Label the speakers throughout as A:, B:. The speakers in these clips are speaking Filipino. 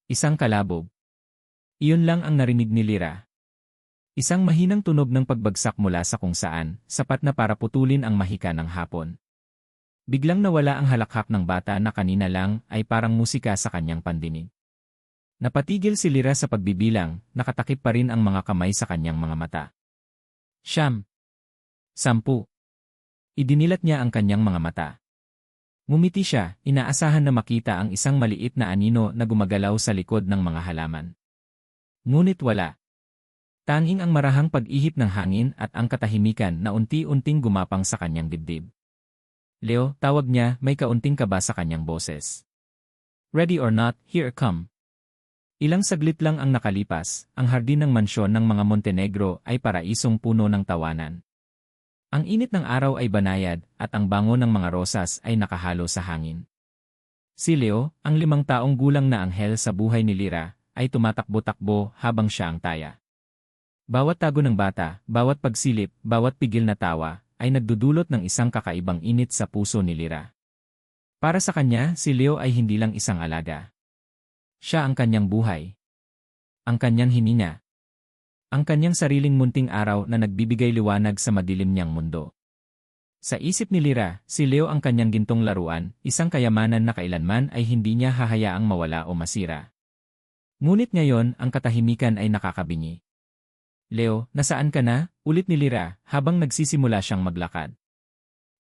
A: Isang kalabog. Iyon lang ang narinig ni Lyra. Isang mahinang tunog ng pagbagsak mula sa kung saan, sapat na para putulin ang mahika ng hapon. Biglang nawala ang halakhak ng bata na kanina lang ay parang musika sa kanyang pandinig. Napatigil si Lyra sa pagbibilang, nakatakip pa rin ang mga kamay sa kanyang mga mata. 9. 10. Idinilat niya ang kanyang mga mata. Ngumiti siya, inaasahan na makita ang isang maliit na anino na gumagalaw sa likod ng mga halaman. Ngunit wala. Tanging ang marahang pag-ihip ng hangin at ang katahimikan na unti-unting gumapang sa kanyang dibdib. Leo, tawag niya, may kaunting kaba sa kanyang boses. Ready or not, here I come. Ilang saglit lang ang nakalipas, ang hardin ng mansyon ng mga Montenegro ay paraisong puno ng tawanan. Ang init ng araw ay banayad at ang bango ng mga rosas ay nakahalo sa hangin. Si Leo, ang 5 taong gulang na anghel sa buhay ni Lyra, ay tumatakbo-takbo habang siya ang taya. Bawat tago ng bata, bawat pagsilip, bawat pigil na tawa, ay nagdudulot ng isang kakaibang init sa puso ni Lyra. Para sa kanya, si Leo ay hindi lang isang alaga. Siya ang kanyang buhay. Ang kanyang hininga. Ang kanyang sariling munting araw na nagbibigay liwanag sa madilim niyang mundo. Sa isip ni Lyra, si Leo ang kanyang gintong laruan, isang kayamanan na kailanman ay hindi niya hahayaang mawala o masira. Ngunit ngayon, ang katahimikan ay nakakabingi. Leo, nasaan ka na? Ulit ni Lyra, habang nagsisimula siyang maglakad.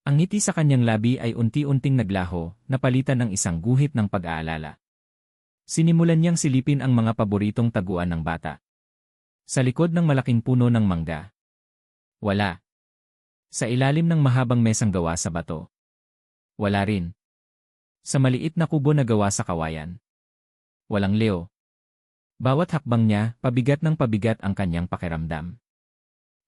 A: Ang ngiti sa kanyang labi ay unti-unting naglaho, napalitan ng isang guhit ng pag-aalala. Sinimulan niyang silipin ang mga paboritong taguan ng bata. Sa likod ng malaking puno ng mangga. Wala. Sa ilalim ng mahabang mesang gawa sa bato. Wala rin. Sa maliit na kubo na gawa sa kawayan. Walang Leo. Bawat hakbang niya, pabigat ng pabigat ang kanyang pakiramdam.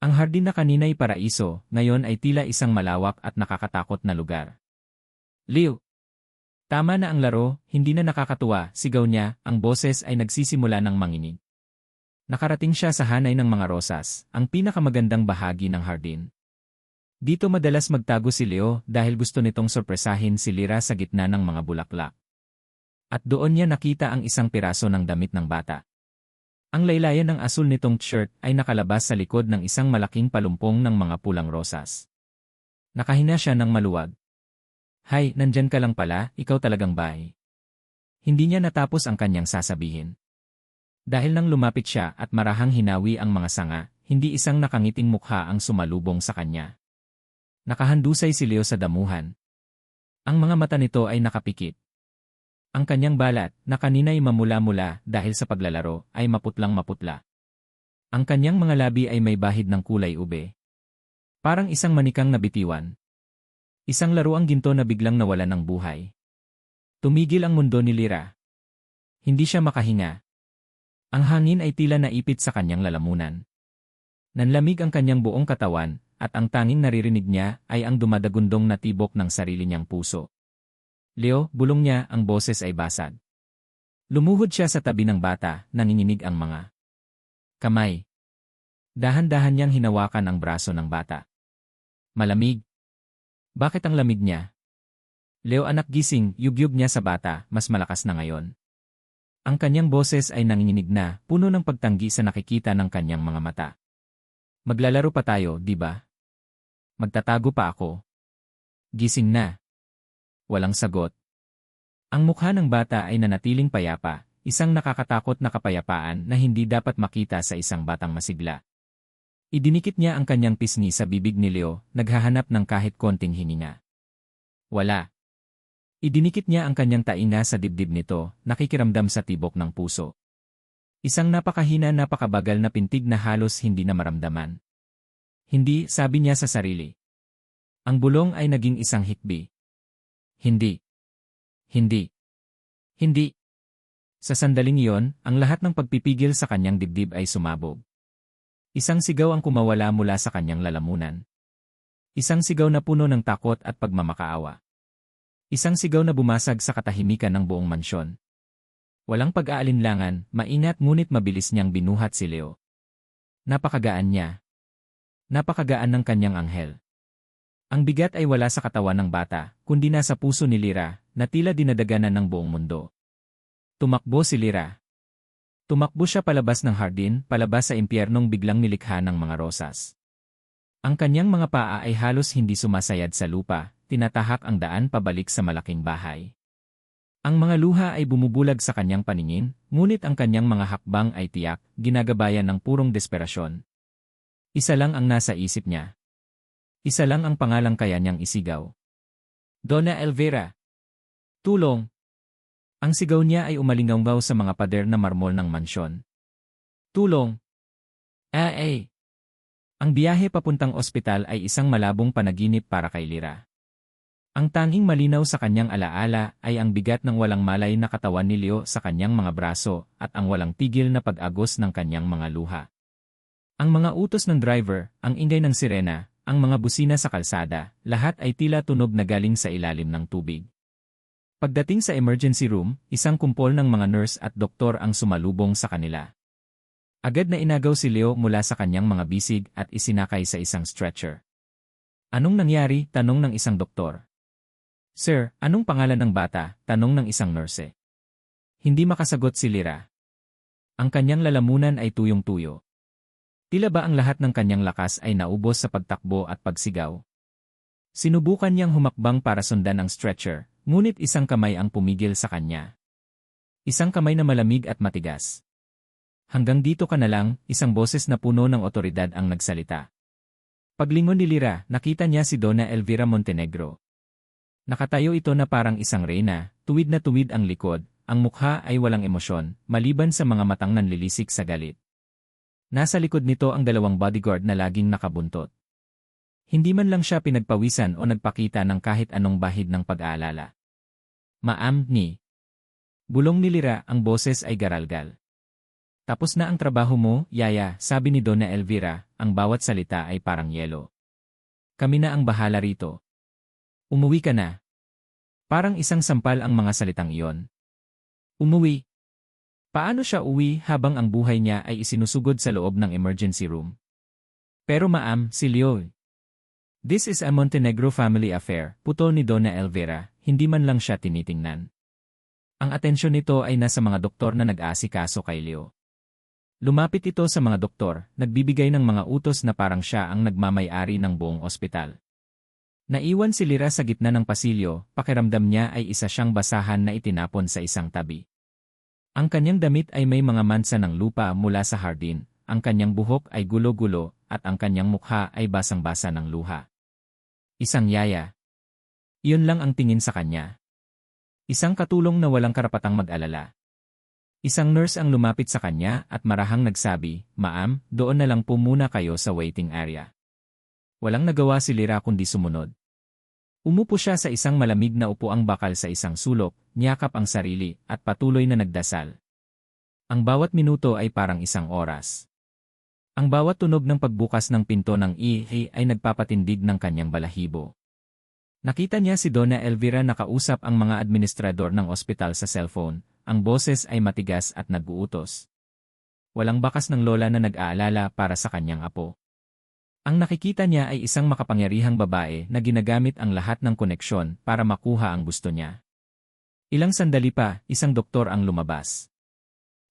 A: Ang hardin na kanina'y paraiso, ngayon ay tila isang malawak at nakakatakot na lugar. Leo! Tama na ang laro, hindi na nakakatuwa, sigaw niya, ang boses ay nagsisimula ng manginig. Nakarating siya sa hanay ng mga rosas, ang pinakamagandang bahagi ng hardin. Dito madalas magtago si Leo dahil gusto nitong sorpresahin si Lyra sa gitna ng mga bulaklak. At doon niya nakita ang isang piraso ng damit ng bata. Ang laylayan ng asul nitong shirt ay nakalabas sa likod ng isang malaking palumpong ng mga pulang rosas. Nakahina siya ng maluwag. Hay, nandyan ka lang pala, ikaw talagang bay. Hindi niya natapos ang kanyang sasabihin. Dahil nang lumapit siya at marahang hinawi ang mga sanga, hindi isang nakangiting mukha ang sumalubong sa kanya. Nakahandusay si Leo sa damuhan. Ang mga mata nito ay nakapikit. Ang kanyang balat, na kanina'y mamula-mula dahil sa paglalaro, ay maputlang maputla. Ang kanyang mga labi ay may bahid ng kulay ube. Parang isang manikang nabitiwan. Isang laruang ginto na biglang nawala ng buhay. Tumigil ang mundo ni Lyra. Hindi siya makahinga. Ang hangin ay tila naipit sa kanyang lalamunan. Nanlamig ang kanyang buong katawan, at ang tanging naririnig niya ay ang dumadagundong na tibok ng sarili niyang puso. Leo, bulong niya, ang boses ay basag. Lumuhod siya sa tabi ng bata, nanginginig ang mga kamay. Dahan-dahan niyang hinawakan ang braso ng bata. Malamig. Bakit ang lamig niya? Leo, anak, gising, yugyug niya sa bata, mas malakas na ngayon. Ang kanyang boses ay nanginginig na, puno ng pagtanggi sa nakikita ng kanyang mga mata. Maglalaro pa tayo, di ba? Magtatago pa ako. Gising na. Walang sagot. Ang mukha ng bata ay nanatiling payapa, isang nakakatakot na kapayapaan na hindi dapat makita sa isang batang masigla. Idinikit niya ang kanyang pisngi sa bibig ni Leo, naghahanap ng kahit konting hininga. Wala. Idinikit niya ang kanyang tainga sa dibdib nito, nakikiramdam sa tibok ng puso. Isang napakahina, napakabagal na pintig na halos hindi na maramdaman. Hindi, sabi niya sa sarili. Ang bulong ay naging isang hikbi. Hindi. Hindi. Hindi. Sa sandaling iyon, ang lahat ng pagpipigil sa kanyang dibdib ay sumabog. Isang sigaw ang kumawala mula sa kanyang lalamunan. Isang sigaw na puno ng takot at pagmamakaawa. Isang sigaw na bumasag sa katahimikan ng buong mansyon. Walang pag-aalinlangan, maingat ngunit mabilis niyang binuhat si Leo. Napakagaan niya. Napakagaan ng kanyang anghel. Ang bigat ay wala sa katawan ng bata, kundi nasa puso ni Lyra, na tila dinadaganan ng buong mundo. Tumakbo si Lyra. Tumakbo siya palabas ng hardin, palabas sa impyernong biglang nilikha ng mga rosas. Ang kanyang mga paa ay halos hindi sumasayad sa lupa, tinatahak ang daan pabalik sa malaking bahay. Ang mga luha ay bumubulag sa kanyang paningin, ngunit ang kanyang mga hakbang ay tiyak, ginagabayan ng purong desperasyon. Isa lang ang nasa isip niya. Isa lang ang pangalang kaya niyang isigaw. Donna Elvira! Tulong! Ang sigaw niya ay umalinggaw sa mga pader na marmol ng mansyon. Tulong! Ang biyahe papuntang ospital ay isang malabong panaginip para kay Lyra. Ang tanging malinaw sa kanyang alaala ay ang bigat ng walang malay na katawan ni Leo sa kanyang mga braso at ang walang tigil na pag-agos ng kanyang mga luha. Ang mga utos ng driver, ang ingay ng sirena, ang mga busina sa kalsada, lahat ay tila tunog na galing sa ilalim ng tubig. Pagdating sa emergency room, isang kumpol ng mga nurse at doktor ang sumalubong sa kanila. Agad na inagaw si Leo mula sa kanyang mga bisig at isinakay sa isang stretcher. Anong nangyari? Tanong ng isang doktor. Sir, anong pangalan ng bata? Tanong ng isang nurse. Hindi makasagot si Lyra. Ang kanyang lalamunan ay tuyong-tuyo. Tila ba ang lahat ng kanyang lakas ay naubos sa pagtakbo at pagsigaw? Sinubukan niyang humakbang para sundan ang stretcher, ngunit isang kamay ang pumigil sa kanya. Isang kamay na malamig at matigas. Hanggang dito ka na lang, isang boses na puno ng otoridad ang nagsalita. Paglingon ni Lyra, nakita niya si Donna Elvira Montenegro. Nakatayo ito na parang isang reyna, tuwid na tuwid ang likod, ang mukha ay walang emosyon, maliban sa mga matang nanlilisik sa galit. Nasa likod nito ang dalawang bodyguard na laging nakabuntot. Hindi man lang siya pinagpawisan o nagpakita ng kahit anong bahid ng pag-aalala. Ma'am, ni. Bulong ni Lyra, ang boses ay garalgal. Tapos na ang trabaho mo, yaya, sabi ni Donna Elvira, ang bawat salita ay parang yelo. Kami na ang bahala rito. Umuwi ka na. Parang isang sampal ang mga salitang iyon. Umuwi. Paano siya uwi habang ang buhay niya ay isinusugod sa loob ng emergency room? Pero ma'am, si Leo. This is a Montenegro family affair, putol ni Donna Elvira, hindi man lang siya tinitingnan. Ang atensyon nito ay nasa mga doktor na nag-aasikaso kay Leo. Lumapit ito sa mga doktor, nagbibigay ng mga utos na parang siya ang nagmamay-ari ng buong ospital. Naiwan si Lyra sa gitna ng pasilyo, pakiramdam niya ay isa siyang basahan na itinapon sa isang tabi. Ang kanyang damit ay may mga mansa ng lupa mula sa hardin, ang kanyang buhok ay gulo-gulo, at ang kanyang mukha ay basang-basa ng luha. Isang yaya. Iyon lang ang tingin sa kanya. Isang katulong na walang karapatang mag-alala. Isang nurse ang lumapit sa kanya at marahang nagsabi, "Ma'am, doon na lang po muna kayo sa waiting area." Walang nagawa si Lyra kundi sumunod. Umupo siya sa isang malamig na upuang bakal sa isang sulok, niyakap ang sarili, at patuloy na nagdasal. Ang bawat minuto ay parang isang oras. Ang bawat tunog ng pagbukas ng pinto ng ihi ay nagpapatindig ng kanyang balahibo. Nakita niya si Donna Elvira nakausap ang mga administrador ng ospital sa cellphone. Ang boses ay matigas at nag-uutos. Walang bakas ng lola na nag-aalala para sa kanyang apo. Ang nakikita niya ay isang makapangyarihang babae na ginagamit ang lahat ng koneksyon para makuha ang gusto niya. Ilang sandali pa, isang doktor ang lumabas.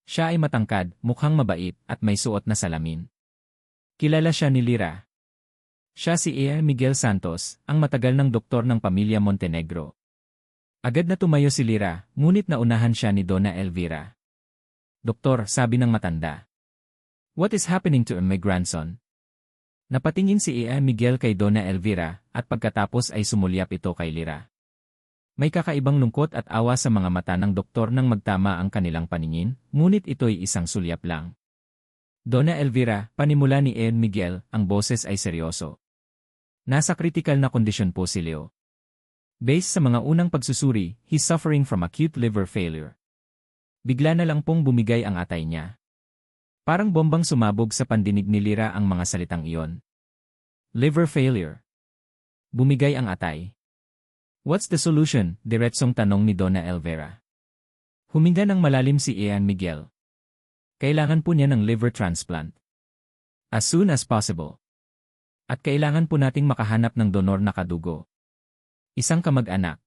A: Siya ay matangkad, mukhang mabait, at may suot na salamin. Kilala siya ni Lyra. Siya si E. Miguel Santos, ang matagal ng doktor ng pamilya Montenegro. Agad na tumayo si Lyra, ngunit naunahan siya ni Donna Elvira. Doktor, sabi ng matanda. What is happening to my grandson? Napatingin si E. Miguel kay Donna Elvira, at pagkatapos ay sumulyap ito kay Lyra. May kakaibang lungkot at awa sa mga mata ng doktor nang magtama ang kanilang paningin, ngunit ito'y isang sulyap lang. Donna Elvira, panimula ni E. Miguel, ang boses ay seryoso. Nasa kritikal na kondisyon po si Leo. Based sa mga unang pagsusuri, he's suffering from acute liver failure. Bigla na lang pong bumigay ang atay niya. Parang bombang sumabog sa pandinig ni Lyra ang mga salitang iyon. Liver failure. Bumigay ang atay. What's the solution? Diretsong tanong ni Donna Elvira. Huminga ng malalim si Ian Miguel. Kailangan po niya ng liver transplant. As soon as possible. At kailangan po nating makahanap ng donor na kadugo. Isang kamag-anak.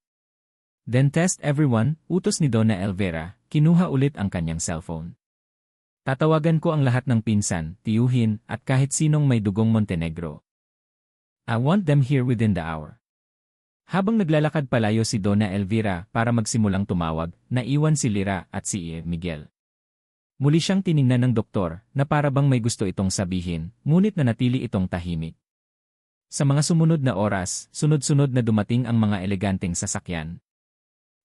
A: Then test everyone, utos ni Donna Elvira, kinuha ulit ang kanyang cellphone. Tatawagan ko ang lahat ng pinsan, tiyuhin, at kahit sinong may dugong Montenegro. I want them here within the hour. Habang naglalakad palayo si Donna Elvira para magsimulang tumawag, naiwan si Lyra at si Miguel. Muli siyang tiningnan ng doktor na para bang may gusto itong sabihin, ngunit nanatili itong tahimik. Sa mga sumunod na oras, sunod-sunod na dumating ang mga eleganteng sasakyan.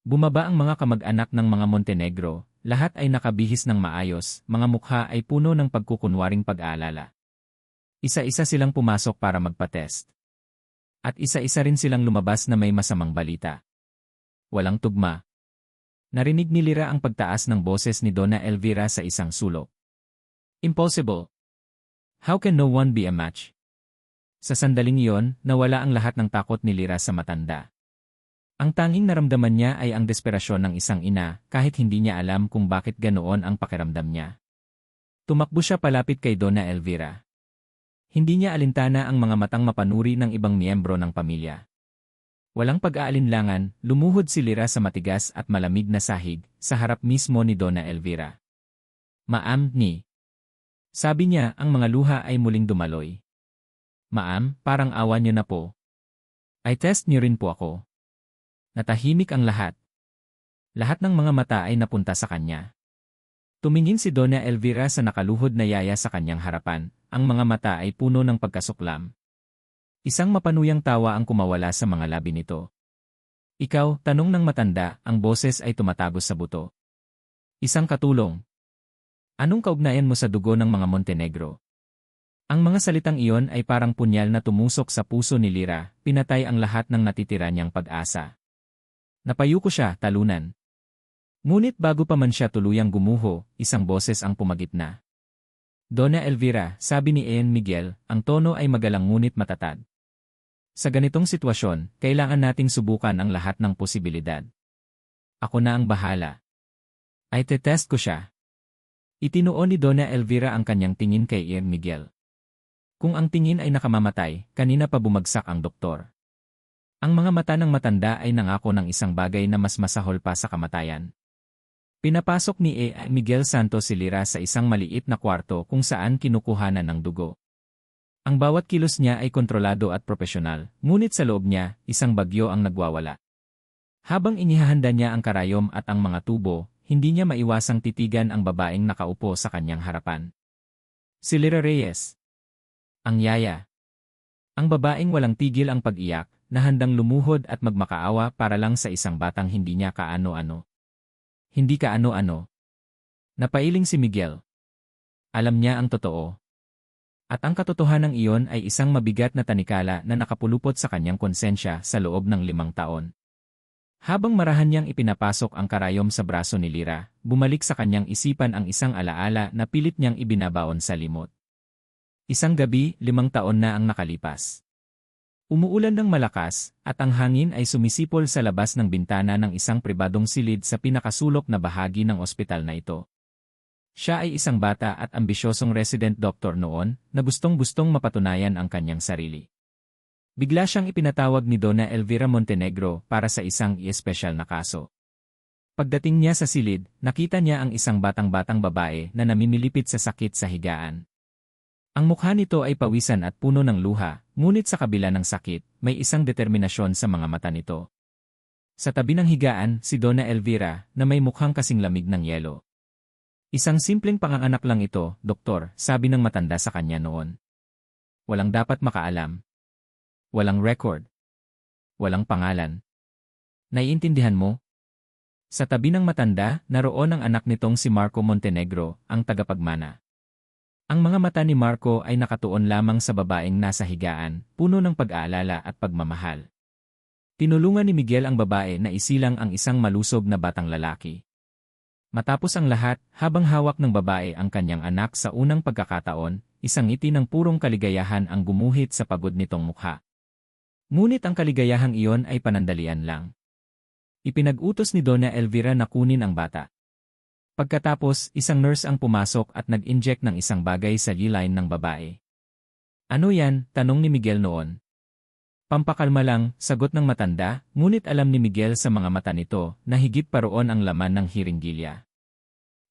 A: Bumaba ang mga kamag-anak ng mga Montenegro, lahat ay nakabihis ng maayos, mga mukha ay puno ng pagkukunwaring pag-aalala. Isa-isa silang pumasok para magpa-test. At isa-isa rin silang lumabas na may masamang balita. Walang tugma. Narinig ni Lyra ang pagtaas ng boses ni Donna Elvira sa isang sulok. Impossible. How can no one be a match? Sa sandaling iyon, nawala ang lahat ng takot ni Lyra sa matanda. Ang tanging naramdaman niya ay ang desperasyon ng isang ina kahit hindi niya alam kung bakit ganoon ang pakiramdam niya. Tumakbo siya palapit kay Donna Elvira. Hindi niya alintana ang mga matang mapanuri ng ibang miyembro ng pamilya. Walang pag-aalinlangan, lumuhod si Lyra sa matigas at malamig na sahig sa harap mismo ni Donna Elvira. Ma'am, ni. Sabi niya ang mga luha ay muling dumaloy. Ma'am, parang awa niyo na po. Ay test niyo rin po ako. Natahimik ang lahat. Lahat ng mga mata ay napunta sa kanya. Tumingin si Donna Elvira sa nakaluhod na yaya sa kanyang harapan, ang mga mata ay puno ng pagkasuklam. Isang mapanuyang tawa ang kumawala sa mga labi nito. Ikaw, tanong ng matanda, ang boses ay tumatagos sa buto. Isang katulong. Anong kaugnayan mo sa dugo ng mga Montenegro? Ang mga salitang iyon ay parang punyal na tumusok sa puso ni Lyra, pinatay ang lahat ng natitira niyang pag-asa. Napayuko siya, talunan. Ngunit bago pa man siya tuluyang gumuho, isang boses ang pumagitna. Donna Elvira, sabi ni Miguel, ang tono ay magalang ngunit matatag. Sa ganitong sitwasyon, kailangan nating subukan ang lahat ng posibilidad. Ako na ang bahala. Ay tetest ko siya. Itinuon ni Donna Elvira ang kanyang tingin kay Miguel. Kung ang tingin ay nakamamatay, kanina pa bumagsak ang doktor. Ang mga mata ng matanda ay nangako ng isang bagay na mas masahol pa sa kamatayan. Pinapasok ni Miguel Santos si Lyra sa isang maliit na kwarto kung saan kinukuhanan ng dugo. Ang bawat kilos niya ay kontrolado at propesyonal, ngunit sa loob niya, isang bagyo ang nagwawala. Habang inihahanda niya ang karayom at ang mga tubo, hindi niya maiwasang titigan ang babaeng nakaupo sa kanyang harapan. Si Lyra Reyes. Ang yaya. Ang babaeng walang tigil ang pag-iyak, na handang lumuhod at magmakaawa para lang sa isang batang hindi niya kaano-ano. Hindi kaano-ano. Napailing si Miguel. Alam niya ang totoo. At ang katotohanan iyon ay isang mabigat na tanikala na nakapulupot sa kanyang konsensya sa loob ng 5 taon. Habang marahan niyang ipinapasok ang karayom sa braso ni Lyra, bumalik sa kanyang isipan ang isang alaala na pilit niyang ibinabaon sa limot. Isang gabi, 5 taon na ang nakalipas. Umuulan ng malakas, at ang hangin ay sumisipol sa labas ng bintana ng isang pribadong silid sa pinakasulok na bahagi ng ospital na ito. Siya ay isang bata at ambisyosong resident doctor noon na gustong-gustong mapatunayan ang kanyang sarili. Bigla siyang ipinatawag ni Donna Elvira Montenegro para sa isang espesyal na kaso. Pagdating niya sa silid, nakita niya ang isang batang-batang babae na namimilipit sa sakit sa higaan. Ang mukha nito ay pawisan at puno ng luha, ngunit sa kabila ng sakit, may isang determinasyon sa mga mata nito. Sa tabi ng higaan, si Donna Elvira, na may mukhang kasing lamig ng yelo. Isang simpleng panganganak lang ito, doktor, sabi ng matanda sa kanya noon. Walang dapat makaalam. Walang record. Walang pangalan. Naiintindihan mo? Sa tabi ng matanda, naroon ang anak nitong si Marco Montenegro, ang tagapagmana. Ang mga mata ni Marco ay nakatuon lamang sa babaeng nasa higaan, puno ng pag-aalala at pagmamahal. Tinulungan ni Miguel ang babae na isilang ang isang malusog na batang lalaki. Matapos ang lahat, habang hawak ng babae ang kanyang anak sa unang pagkakataon, isang ngiti ng purong kaligayahan ang gumuhit sa pagod nitong mukha. Ngunit ang kaligayahang iyon ay panandalian lang. Ipinag-utos ni Donna Elvira na kunin ang bata. Pagkatapos, isang nurse ang pumasok at nag-inject ng isang bagay sa line ng babae. Ano yan? Tanong ni Miguel noon. Pampakalma lang, sagot ng matanda, ngunit alam ni Miguel sa mga mata nito na higit pa roon ang laman ng hiringgilya.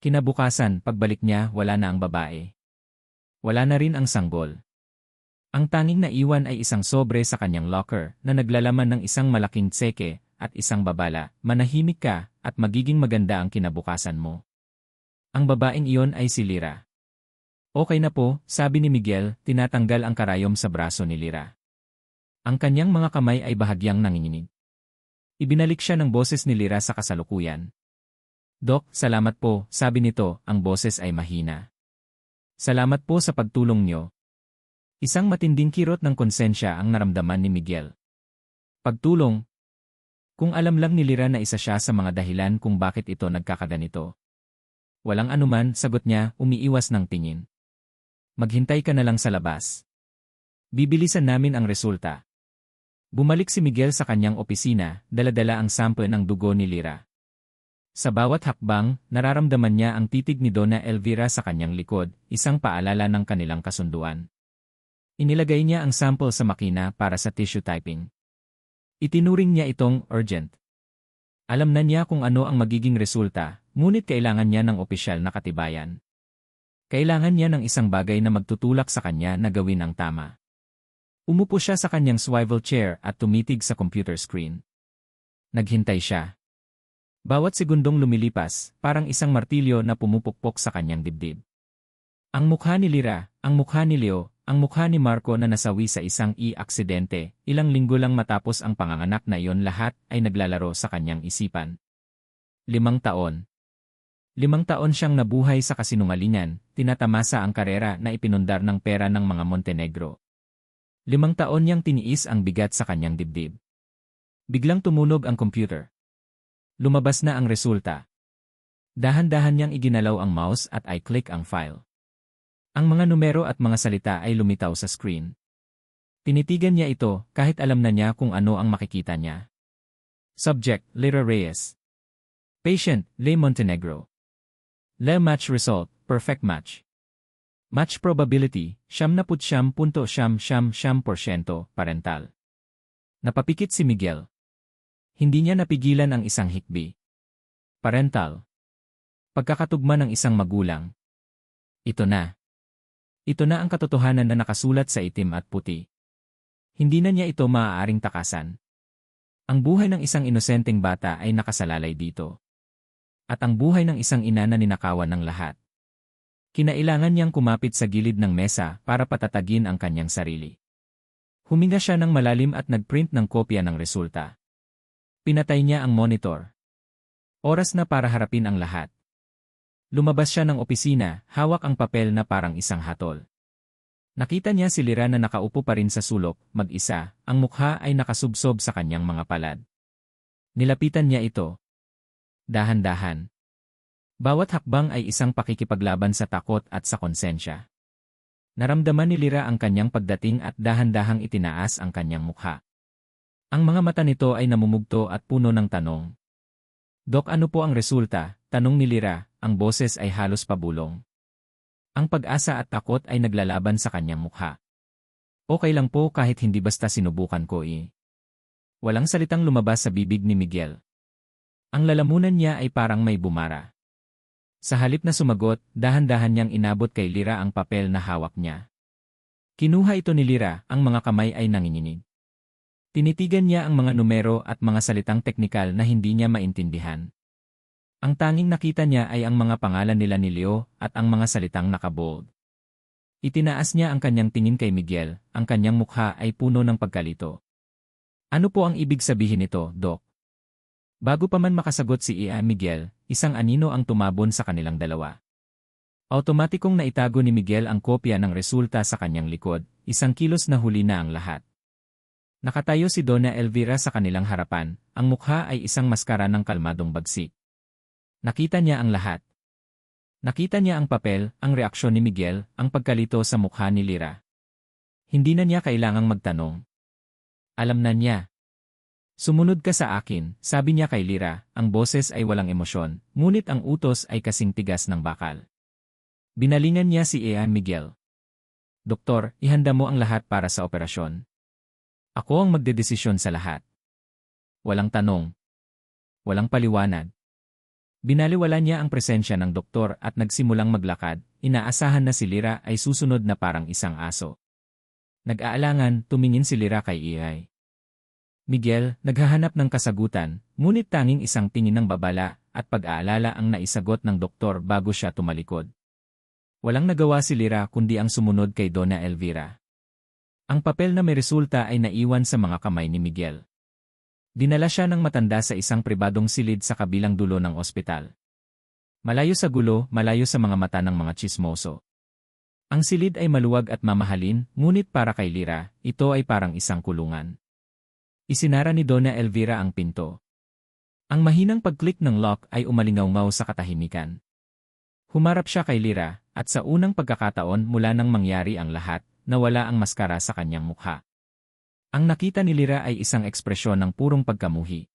A: Kinabukasan, pagbalik niya, wala na ang babae. Wala na rin ang sanggol. Ang tanging naiwan ay isang sobre sa kanyang locker na naglalaman ng isang malaking tseke at isang babala, manahimik ka at magiging maganda ang kinabukasan mo. Ang babaeng iyon ay si Lyra. Okay na po, sabi ni Miguel, tinatanggal ang karayom sa braso ni Lyra. Ang kanyang mga kamay ay bahagyang nanginginig. Ibinalik siya ng boses ni Lyra sa kasalukuyan. Dok, salamat po, sabi nito, ang boses ay mahina. Salamat po sa pagtulong niyo. Isang matinding kirot ng konsensya ang naramdaman ni Miguel. Pagtulong? Kung alam lang ni Lyra na isa siya sa mga dahilan kung bakit ito nagkakaganito. Walang anuman, sagot niya, umiiwas ng tingin. Maghintay ka na lang sa labas. Bibilisan namin ang resulta. Bumalik si Miguel sa kanyang opisina, dala-dala ang sample ng dugo ni Lyra. Sa bawat hakbang, nararamdaman niya ang titig ni Donna Elvira sa kanyang likod, isang paalala ng kanilang kasunduan. Inilagay niya ang sample sa makina para sa tissue typing. Itinuring niya itong urgent. Alam na niya kung ano ang magiging resulta, ngunit kailangan niya ng opisyal na katibayan. Kailangan niya ng isang bagay na magtutulak sa kanya na gawin ang tama. Umupo siya sa kanyang swivel chair at tumitig sa computer screen. Naghintay siya. Bawat segundong lumilipas, parang isang martilyo na pumupukpok sa kanyang dibdib. Ang mukha ni Lyra, ang mukha ni Leo, ang mukha ni Marco na nasawi sa isang aksidente, ilang linggo lang matapos ang panganganak na iyon lahat ay naglalaro sa kanyang isipan. 5 taon. 5 taon siyang nabuhay sa kasinungalingan, tinatamasa ang karera na ipinundar ng pera ng mga Montenegro. 5 taon niyang tiniis ang bigat sa kanyang dibdib. Biglang tumunog ang computer. Lumabas na ang resulta. Dahan-dahan niyang iginalaw ang mouse at i-click ang file. Ang mga numero at mga salita ay lumitaw sa screen. Tinitigan niya ito kahit alam na niya kung ano ang makikita niya. Subject, Lyra Reyes. Patient, Le Montenegro. Le match result, perfect match. Match probability, 79.999% parental. Napapikit si Miguel. Hindi niya napigilan ang isang hikbi. Parental. Pagkakatugma ng isang magulang. Ito na. Ito na ang katotohanan na nakasulat sa itim at puti. Hindi na niya ito maaaring takasan. Ang buhay ng isang inosenteng bata ay nakasalalay dito. At ang buhay ng isang ina na ninakawan ng lahat. Kinailangan niyang kumapit sa gilid ng mesa para patatagin ang kanyang sarili. Huminga siya ng malalim at nagprint ng kopya ng resulta. Pinatay niya ang monitor. Oras na para harapin ang lahat. Lumabas siya ng opisina, hawak ang papel na parang isang hatol. Nakita niya si Lyra na nakaupo pa rin sa sulok, mag-isa, ang mukha ay nakasubsob sa kanyang mga palad. Nilapitan niya ito. Dahan-dahan. Bawat hakbang ay isang pakikipaglaban sa takot at sa konsensya. Naramdaman ni Lyra ang kanyang pagdating at dahan-dahang itinaas ang kanyang mukha. Ang mga mata nito ay namumugto at puno ng tanong. Dok, ano po ang resulta? Tanong ni Lyra, ang boses ay halos pabulong. Ang pag-asa at takot ay naglalaban sa kanyang mukha. Okay lang po kahit hindi basta sinubukan ko Walang salitang lumabas sa bibig ni Miguel. Ang lalamunan niya ay parang may bumara. Sa halip na sumagot, dahan-dahan niyang inabot kay Lyra ang papel na hawak niya. Kinuha ito ni Lyra, ang mga kamay ay nanginginig. Tinitigan niya ang mga numero at mga salitang teknikal na hindi niya maintindihan. Ang tanging nakita niya ay ang mga pangalan nila ni Leo at ang mga salitang nakabold. Itinaas niya ang kanyang tingin kay Miguel, ang kanyang mukha ay puno ng pagkalito. Ano po ang ibig sabihin nito, Doc? Bago pa man makasagot si Miguel, isang anino ang tumabon sa kanilang dalawa. Automatikong naitago ni Miguel ang kopya ng resulta sa kanyang likod, isang kilos na huli na ang lahat. Nakatayo si Donna Elvira sa kanilang harapan, ang mukha ay isang maskara ng kalmadong bagsik. Nakita niya ang lahat. Nakita niya ang papel, ang reaksyon ni Miguel, ang pagkalito sa mukha ni Lyra. Hindi na niya kailangang magtanong. Alam na niya. Sumunod ka sa akin, sabi niya kay Lyra, ang boses ay walang emosyon, ngunit ang utos ay kasing tigas ng bakal. Binalingan niya si Miguel. Doktor, ihanda mo ang lahat para sa operasyon. Ako ang magdedesisyon sa lahat. Walang tanong. Walang paliwanag. Binaliwala niya ang presensya ng doktor at nagsimulang maglakad, inaasahan na si Lyra ay susunod na parang isang aso. Nag-aalangan, tumingin si Lyra kay Iay. Miguel, naghahanap ng kasagutan, ngunit tanging isang tingin ng babala at pag-aalala ang naisagot ng doktor bago siya tumalikod. Walang nagawa si Lyra kundi ang sumunod kay Donna Elvira. Ang papel na may resulta ay naiwan sa mga kamay ni Miguel. Dinala siya ng matanda sa isang pribadong silid sa kabilang dulo ng ospital. Malayo sa gulo, malayo sa mga mata ng mga tsismoso. Ang silid ay maluwag at mamahalin, ngunit para kay Lyra, ito ay parang isang kulungan. Isinara ni Donna Elvira ang pinto. Ang mahinang pag-click ng lock ay umalingaw-ngaw sa katahimikan. Humarap siya kay Lyra, at sa unang pagkakataon mula nang mangyari ang lahat, nawala ang maskara sa kanyang mukha. Ang nakita ni Lyra ay isang ekspresyon ng purong pagkamuhi.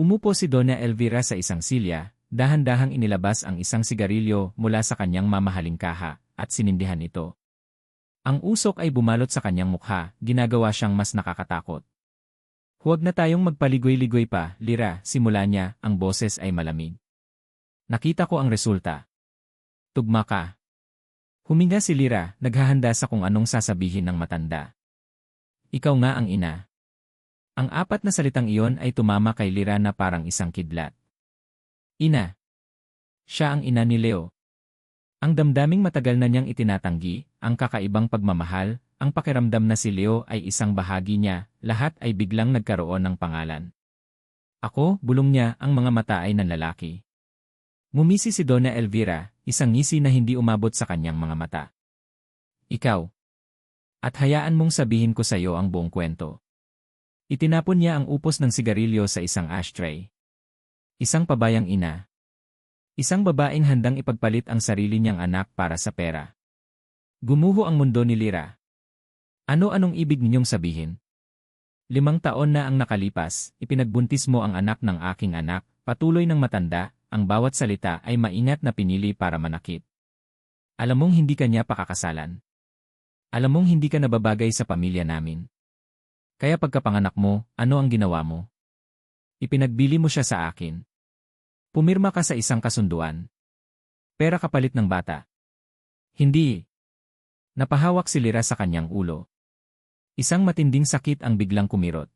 A: Umupo si Donna Elvira sa isang silya, dahan-dahang inilabas ang isang sigarilyo mula sa kanyang mamahaling kaha, at sinindihan ito. Ang usok ay bumalot sa kanyang mukha, ginagawa siyang mas nakakatakot. Huwag na tayong magpaligoy-ligoy pa, Lyra, simula niya, ang boses ay malamig. Nakita ko ang resulta. Tugma ka. Huminga si Lyra, naghahanda sa kung anong sasabihin ng matanda. Ikaw nga ang ina. Ang apat na salitang iyon ay tumama kay Lyra na parang isang kidlat. Ina. Siya ang ina ni Leo. Ang damdaming matagal na niyang itinatanggi, ang kakaibang pagmamahal, ang pakiramdam na si Leo ay isang bahagi niya, lahat ay biglang nagkaroon ng pangalan. Ako, bulong niya, ang mga mata ay nanlalaki. Ngumisi si Donna Elvira, isang ngisi na hindi umabot sa kanyang mga mata. Ikaw. At hayaan mong sabihin ko sa iyo ang buong kwento. Itinapon niya ang upos ng sigarilyo sa isang ashtray. Isang pabayang ina. Isang babaeng handang ipagpalit ang sarili niyang anak para sa pera. Gumuho ang mundo ni Lyra. Ano-anong ibig ninyong sabihin? 5 taon na ang nakalipas, ipinagbuntis mo ang anak ng aking anak, patuloy ng matanda, ang bawat salita ay maingat na pinili para manakit. Alam mong hindi ka niya pakakasalan. Alam mong hindi ka nababagay sa pamilya namin. Kaya pagkapanganak mo, ano ang ginawa mo? Ipinagbili mo siya sa akin. Pumirma ka sa isang kasunduan. Pera kapalit ng bata. Hindi. Napahawak si Lyra sa kanyang ulo. Isang matinding sakit ang biglang kumirot.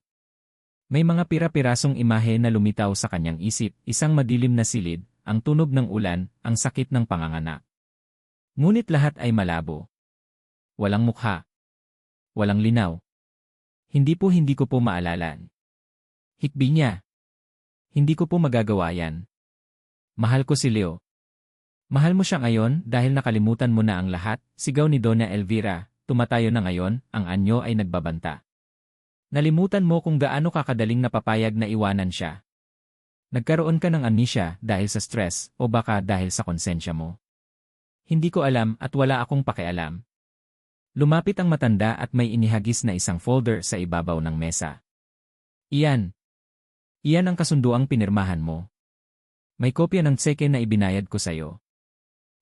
A: May mga pira-pirasong imahe na lumitaw sa kanyang isip, isang madilim na silid, ang tunog ng ulan, ang sakit ng panganganak. Ngunit lahat ay malabo. Walang mukha. Walang linaw. Hindi ko po maalala. Hikbi niya. Hindi ko po magagawa yan. Mahal ko si Leo. Mahal mo siya ngayon dahil nakalimutan mo na ang lahat, sigaw ni Donna Elvira. Tumatayo na ngayon, ang anyo ay nagbabanta. Nalimutan mo kung gaano kakadaling napapayag na iwanan siya. Nagkaroon ka ng amnesia dahil sa stress o baka dahil sa konsensya mo. Hindi ko alam at wala akong pakialam. Lumapit ang matanda at may inihagis na isang folder sa ibabaw ng mesa. Iyan. Iyan ang kasunduang pinirmahan mo. May kopya ng tseke na ibinayad ko sa'yo.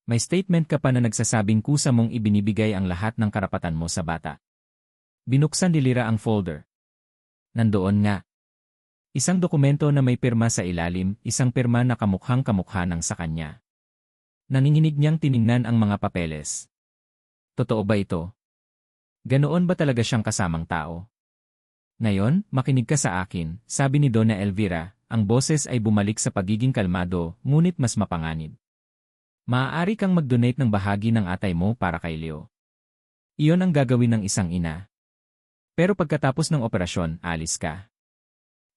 A: May statement ka pa na nagsasabing kusa mong ibinibigay ang lahat ng karapatan mo sa bata. Binuksan ni Lyra ang folder. Nandoon nga. Isang dokumento na may pirma sa ilalim, isang pirma na kamukhang-kamukha ng sa kanya. Nanginginig niyang tiningnan ang mga papeles. Totoo ba ito? Ganoon ba talaga siyang kasamang tao? Ngayon, makinig ka sa akin, sabi ni Donna Elvira, ang boses ay bumalik sa pagiging kalmado, ngunit mas mapanganib. Maaari kang mag-donate ng bahagi ng atay mo para kay Leo. Iyon ang gagawin ng isang ina. Pero pagkatapos ng operasyon, alis ka.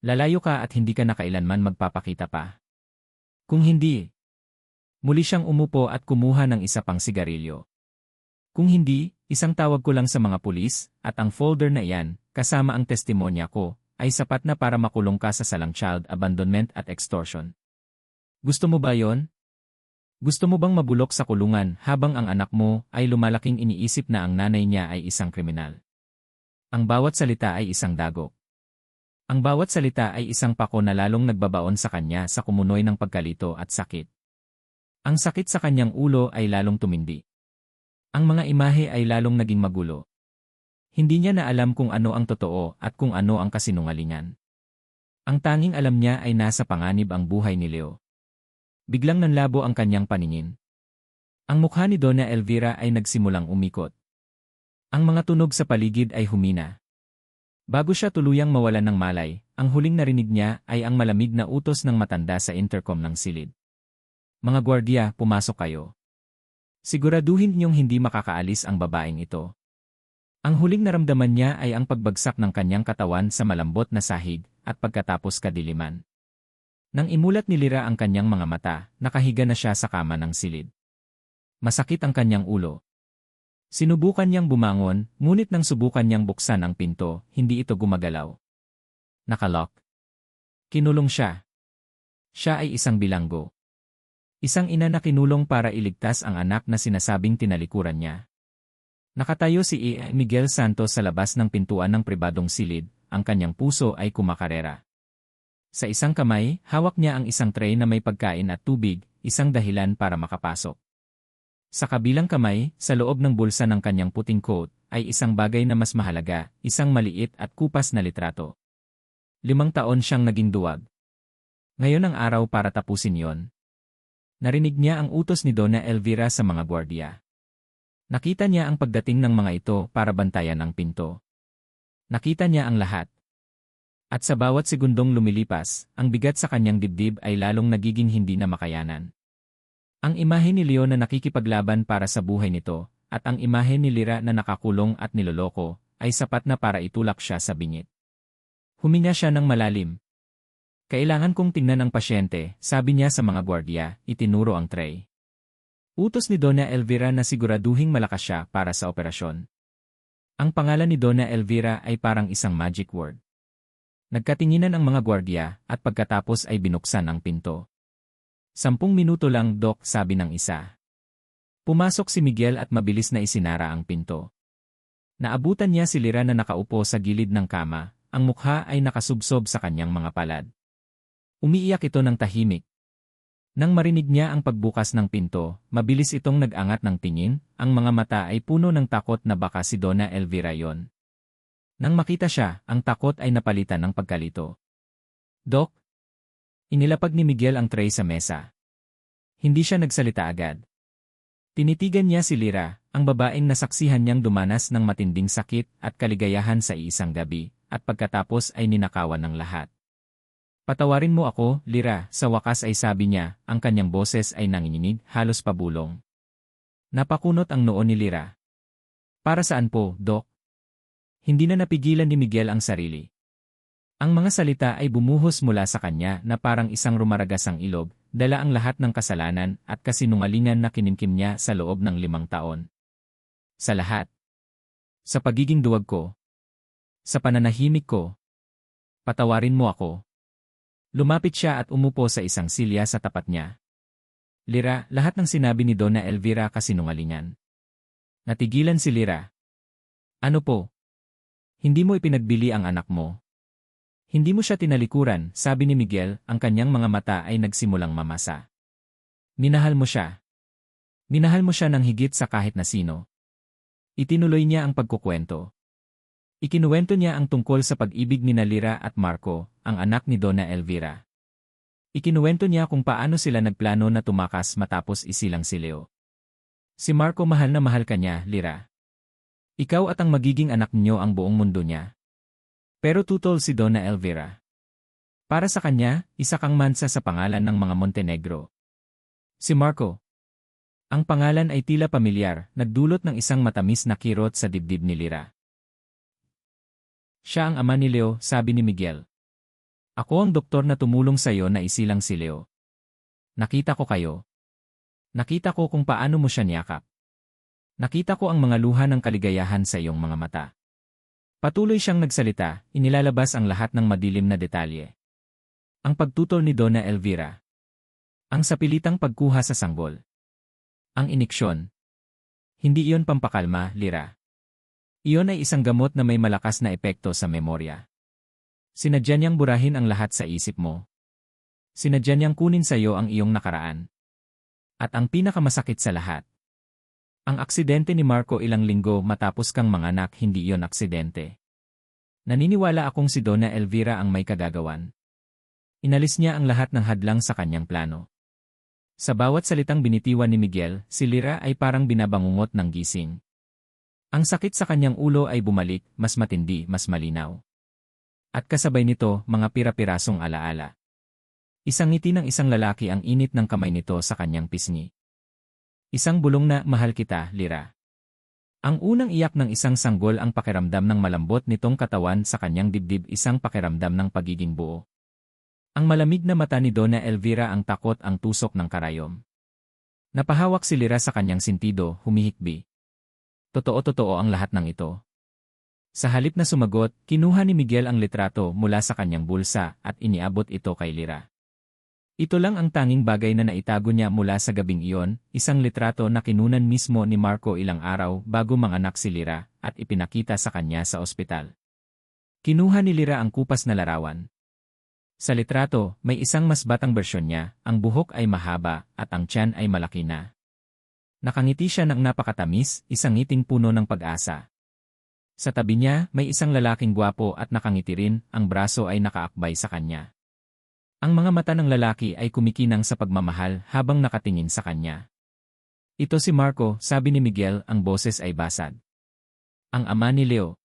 A: Lalayo ka at hindi ka na kailanman magpapakita pa. Kung hindi, muli siyang umupo at kumuha ng isa pang sigarilyo. Kung hindi, isang tawag ko lang sa mga pulis, at ang folder na iyan, kasama ang testimonya ko, ay sapat na para makulong ka sa salang child abandonment at extortion. Gusto mo ba yon? Gusto mo bang mabulok sa kulungan habang ang anak mo ay lumalaking iniisip na ang nanay niya ay isang kriminal? Ang bawat salita ay isang dagok. Ang bawat salita ay isang pako na lalong nagbabaon sa kanya sa kumunoy ng pagkalito at sakit. Ang sakit sa kanyang ulo ay lalong tumindi. Ang mga imahe ay lalong naging magulo. Hindi niya na alam kung ano ang totoo at kung ano ang kasinungalingan. Ang tanging alam niya ay nasa panganib ang buhay ni Leo. Biglang nanlabo ang kanyang paningin. Ang mukha ni Donna Elvira ay nagsimulang umikot. Ang mga tunog sa paligid ay humina. Bago siya tuluyang mawalan ng malay, ang huling narinig niya ay ang malamig na utos ng matanda sa intercom ng silid. Mga gwardiya, pumasok kayo. Siguraduhin niyong hindi makakaalis ang babaeng ito. Ang huling naramdaman niya ay ang pagbagsak ng kanyang katawan sa malambot na sahig at pagkatapos kadiliman. Nang imulat ni Lyra ang kanyang mga mata, nakahiga na siya sa kama ng silid. Masakit ang kanyang ulo. Sinubukan niyang bumangon, ngunit nang subukan niyang buksan ang pinto, hindi ito gumagalaw. Nakalock. Kinulong siya. Siya ay isang bilanggo. Isang ina na kinulong para iligtas ang anak na sinasabing tinalikuran niya. Nakatayo si Miguel Santos sa labas ng pintuan ng pribadong silid, ang kanyang puso ay kumakarera. Sa isang kamay, hawak niya ang isang tray na may pagkain at tubig, isang dahilan para makapasok. Sa kabilang kamay, sa loob ng bulsa ng kanyang puting coat, ay isang bagay na mas mahalaga, isang maliit at kupas na litrato. 5 taon siyang naging duwag. Ngayon ang araw para tapusin yon. Narinig niya ang utos ni Donna Elvira sa mga gwardiya. Nakita niya ang pagdating ng mga ito para bantayan ang pinto. Nakita niya ang lahat. At sa bawat segundong lumilipas, ang bigat sa kanyang dibdib ay lalong nagiging hindi na makayanan. Ang imahe ni Leo na nakikipaglaban para sa buhay nito, at ang imahe ni Lyra na nakakulong at niloloko, ay sapat na para itulak siya sa bingit. Huminga siya ng malalim. Kailangan kong tingnan ang pasyente, sabi niya sa mga gwardiya, itinuro ang tray. Utos ni Donna Elvira na siguraduhing malakas siya para sa operasyon. Ang pangalan ni Donna Elvira ay parang isang magic word. Nagkatinginan ang mga gwardiya at pagkatapos ay binuksan ang pinto. 10 minuto lang, Dok, sabi ng isa. Pumasok si Miguel at mabilis na isinara ang pinto. Naabutan niya si Lyra na nakaupo sa gilid ng kama, ang mukha ay nakasubsob sa kanyang mga palad. Umiiyak ito ng tahimik. Nang marinig niya ang pagbukas ng pinto, mabilis itong nag-angat ng tingin, ang mga mata ay puno ng takot na baka si Donna Elvira yon. Nang makita siya, ang takot ay napalitan ng pagkalito. Dok? Inilapag ni Miguel ang tray sa mesa. Hindi siya nagsalita agad. Tinitigan niya si Lyra, ang babaeng nasaksihan niyang dumanas ng matinding sakit at kaligayahan sa isang gabi, at pagkatapos ay ninakawan ng lahat. Patawarin mo ako, Lyra, sa wakas ay sabi niya, ang kanyang boses ay nanginginig, halos pabulong. Napakunot ang noo ni Lyra. Para saan po, Dok? Hindi na napigilan ni Miguel ang sarili. Ang mga salita ay bumuhos mula sa kanya na parang isang rumaragasang ilog, dala ang lahat ng kasalanan at kasinungalingan na kinimkim niya sa loob ng 5 taon. Sa lahat. Sa pagiging duwag ko. Sa pananahimik ko. Patawarin mo ako. Lumapit siya at umupo sa isang silya sa tapat niya. Lyra, lahat ng sinabi ni Donna Elvira kasinungalingan. Natigilan si Lyra. Ano po? Hindi mo ipinagbili ang anak mo. Hindi mo siya tinalikuran, sabi ni Miguel, ang kanyang mga mata ay nagsimulang mamasa. Minahal mo siya. Minahal mo siya ng higit sa kahit na sino. Itinuloy niya ang pagkukwento. Ikinuwento niya ang tungkol sa pag-ibig ni Lyra at Marco, ang anak ni Donna Elvira. Ikinuwento niya kung paano sila nagplano na tumakas matapos isilang si Leo. Si Marco mahal na mahal ka niya, Lyra. Ikaw at ang magiging anak niyo ang buong mundo niya. Pero tutol si Donna Elvira. Para sa kanya, isa kang mansa sa pangalan ng mga Montenegro. Si Marco. Ang pangalan ay tila pamilyar, nagdulot ng isang matamis na kirot sa dibdib ni Lyra. Siya ang ama ni Leo, sabi ni Miguel. Ako ang doktor na tumulong sa iyo na isilang si Leo. Nakita ko kayo. Nakita ko kung paano mo siya niyakap. Nakita ko ang mga luha ng kaligayahan sa iyong mga mata. Patuloy siyang nagsalita, inilalabas ang lahat ng madilim na detalye. Ang pagtutol ni Donna Elvira. Ang sapilitang pagkuha sa sanggol. Ang iniksyon. Hindi iyon pampakalma, Lyra. Iyon ay isang gamot na may malakas na epekto sa memorya. Sinadya niyang burahin ang lahat sa isip mo. Sinadya niyang kunin sa iyo ang iyong nakaraan. At ang pinakamasakit sa lahat. Ang aksidente ni Marco ilang linggo matapos kang manganak, hindi iyon aksidente. Naniniwala akong si Donna Elvira ang may kagagawan. Inalis niya ang lahat ng hadlang sa kanyang plano. Sa bawat salitang binitiwan ni Miguel, si Lyra ay parang binabangungot ng gising. Ang sakit sa kanyang ulo ay bumalik, mas matindi, mas malinaw. At kasabay nito, mga pira-pirasong alaala. Isang ngiti ng isang lalaki ang init ng kamay nito sa kanyang pisngi. Isang bulong na, mahal kita, Lyra. Ang unang iyak ng isang sanggol ang pakiramdam ng malambot nitong katawan sa kanyang dibdib, isang pakiramdam ng pagiging buo. Ang malamig na mata ni Donna Elvira ang takot, ang tusok ng karayom. Napahawak si Lyra sa kanyang sintido, humihikbi. Totoo-totoo ang lahat ng ito. Sa halip na sumagot, kinuha ni Miguel ang litrato mula sa kanyang bulsa at iniabot ito kay Lyra. Ito lang ang tanging bagay na naitago niya mula sa gabing iyon, isang litrato na kinunan mismo ni Marco ilang araw bago manganak si Lyra at ipinakita sa kanya sa ospital. Kinuha ni Lyra ang kupas na larawan. Sa litrato, may isang mas batang bersyon niya, ang buhok ay mahaba at ang tiyan ay malaki na. Nakangiti siya ng napakatamis, isang ngiting puno ng pag-asa. Sa tabi niya, may isang lalaking gwapo at nakangiti rin, ang braso ay nakaakbay sa kanya. Ang mga mata ng lalaki ay kumikinang sa pagmamahal habang nakatingin sa kanya. Ito si Marco, sabi ni Miguel, ang boses ay basad. Ang ama ni Leo.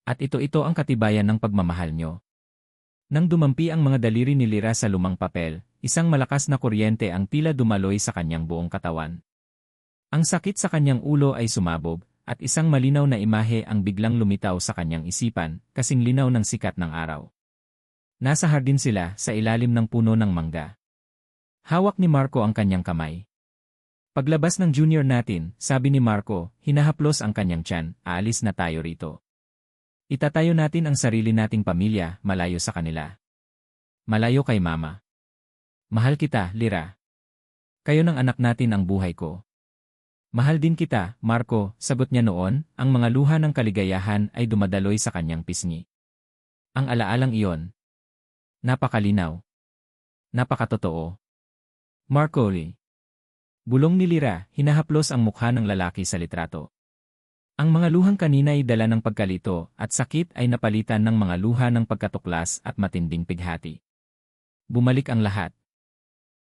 A: At ito ang katibayan ng pagmamahal nyo. Nang dumampi ang mga daliri ni Lyra sa lumang papel, isang malakas na kuryente ang tila dumaloy sa kanyang buong katawan. Ang sakit sa kanyang ulo ay sumabog, at isang malinaw na imahe ang biglang lumitaw sa kanyang isipan, kasing linaw ng sikat ng araw. Nasa hardin sila, sa ilalim ng puno ng mangga. Hawak ni Marco ang kanyang kamay. Paglabas ng junior natin, sabi ni Marco, hinahaplos ang kanyang tiyan, aalis na tayo rito. Itatayo natin ang sarili nating pamilya, malayo sa kanila. Malayo kay mama. Mahal kita, Lyra. Kayo ng anak natin ang buhay ko. Mahal din kita, Marco, sagot niya noon, ang mga luha ng kaligayahan ay dumadaloy sa kanyang pisngi. Ang alaalang iyon. Napakalinaw. Napakatotoo. Marco Lee. Bulong ni Lyra, hinahaplos ang mukha ng lalaki sa litrato. Ang mga luhang kanina ay dala ng pagkalito at sakit ay napalitan ng mga luha ng pagkatuklas at matinding pighati. Bumalik ang lahat.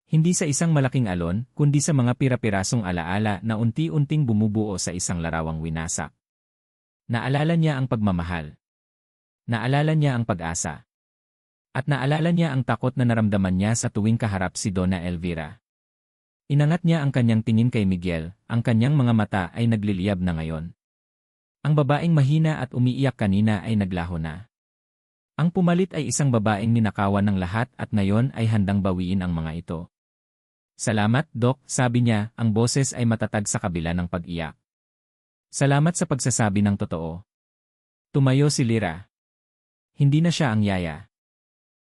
A: Hindi sa isang malaking alon, kundi sa mga pira-pirasong alaala na unti-unting bumubuo sa isang larawang winasak. Naalala niya ang pagmamahal. Naalala niya ang pag-asa. At naalala niya ang takot na naramdaman niya sa tuwing kaharap si Donna Elvira. Inangat niya ang kanyang tingin kay Miguel, ang kanyang mga mata ay nagliliyab na ngayon. Ang babaeng mahina at umiiyak kanina ay naglaho na. Ang pumalit ay isang babaeng ninakawan ng lahat at ngayon ay handang bawiin ang mga ito. Salamat, Doc, sabi niya, ang boses ay matatag sa kabila ng pag-iyak. Salamat sa pagsasabi ng totoo. Tumayo si Lyra. Hindi na siya ang yaya.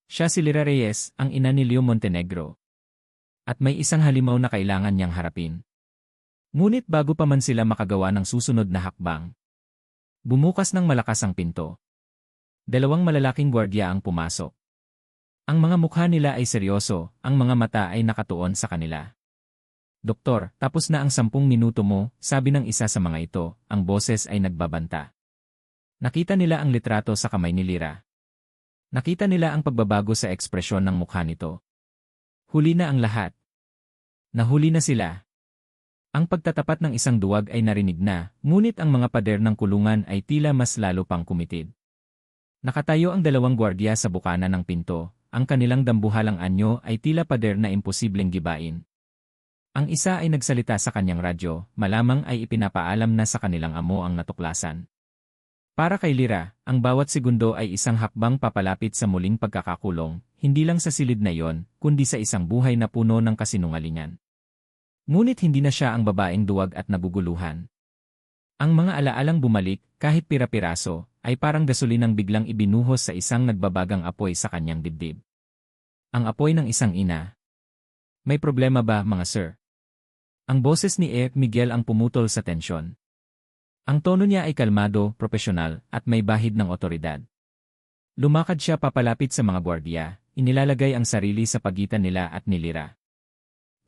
A: Siya si Lyra Reyes, ang ina ni Leo Montenegro. At may isang halimaw na kailangan niyang harapin. Ngunit bago pa man sila makagawa ng susunod na hakbang, bumukas ng malakas ang pinto. Dalawang malalaking gwardiya ang pumasok. Ang mga mukha nila ay seryoso, ang mga mata ay nakatuon sa kanila. Doktor, tapos na ang 10 minuto mo, sabi ng isa sa mga ito, ang boses ay nagbabanta. Nakita nila ang litrato sa kamay ni Lyra. Nakita nila ang pagbabago sa ekspresyon ng mukha nito. Huli na ang lahat. Nahuli na sila. Ang pagtatapat ng isang duwag ay narinig na, ngunit ang mga pader ng kulungan ay tila mas lalo pang kumitid. Nakatayo ang dalawang gwardiya sa bukana ng pinto, ang kanilang dambuhalang anyo ay tila pader na imposibleng gibain. Ang isa ay nagsalita sa kanyang radyo, malamang ay ipinapaalam na sa kanilang amo ang natuklasan. Para kay Lyra, ang bawat segundo ay isang hakbang papalapit sa muling pagkakakulong, hindi lang sa silid na iyon, kundi sa isang buhay na puno ng kasinungalingan. Ngunit hindi na siya ang babaeng duwag at naguguluhan. Ang mga alaalang bumalik, kahit pira-piraso, ay parang gasolinang biglang ibinuhos sa isang nagbabagang apoy sa kanyang dibdib. Ang apoy ng isang ina. May problema ba, mga sir? Ang boses ni Miguel ang pumutol sa tensyon. Ang tono niya ay kalmado, propesyonal, at may bahid ng otoridad. Lumakad siya papalapit sa mga gwardiya, inilalagay ang sarili sa pagitan nila at ni Lyra.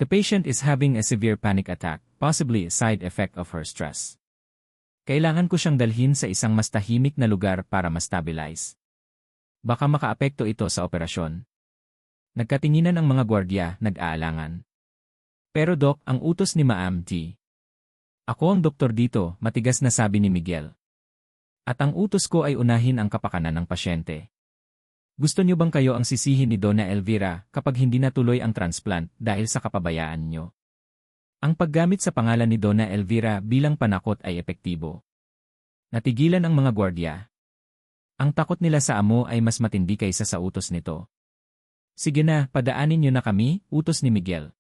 A: The patient is having a severe panic attack, possibly a side effect of her stress. Kailangan ko siyang dalhin sa isang mas tahimik na lugar para ma-stabilize. Baka makaapekto ito sa operasyon. Nagkatinginan ang mga gwardiya, nag-aalangan. Pero Doc, ang utos ni Ma'am G. Ako ang doktor dito, matigas na sabi ni Miguel. At ang utos ko ay unahin ang kapakanan ng pasyente. Gusto niyo bang kayo ang sisihin ni Donna Elvira kapag hindi natuloy ang transplant dahil sa kapabayaan niyo? Ang paggamit sa pangalan ni Donna Elvira bilang panakot ay epektibo. Natigilan ang mga gwardiya. Ang takot nila sa amo ay mas matindi kaysa sa utos nito. Sige na, padaanin niyo na kami, utos ni Miguel.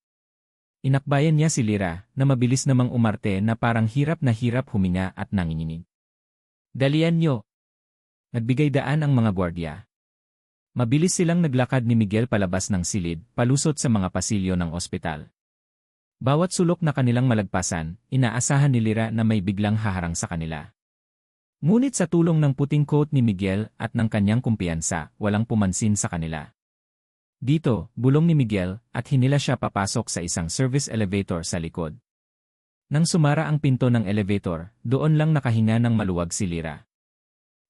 A: Inakbayan niya si Lyra, na mabilis namang umarte na parang hirap na hirap huminga at nanginginig. Dalian niyo! Nagbigay daan ang mga gwardiya. Mabilis silang naglakad ni Miguel palabas ng silid, palusot sa mga pasilyo ng ospital. Bawat sulok na kanilang malagpasan, inaasahan ni Lyra na may biglang haharang sa kanila. Ngunit sa tulong ng puting coat ni Miguel at ng kanyang kumpiyansa, walang pumansin sa kanila. Dito, bulong ni Miguel at hinila siya papasok sa isang service elevator sa likod. Nang sumara ang pinto ng elevator, doon lang nakahinga ng maluwag si Lyra.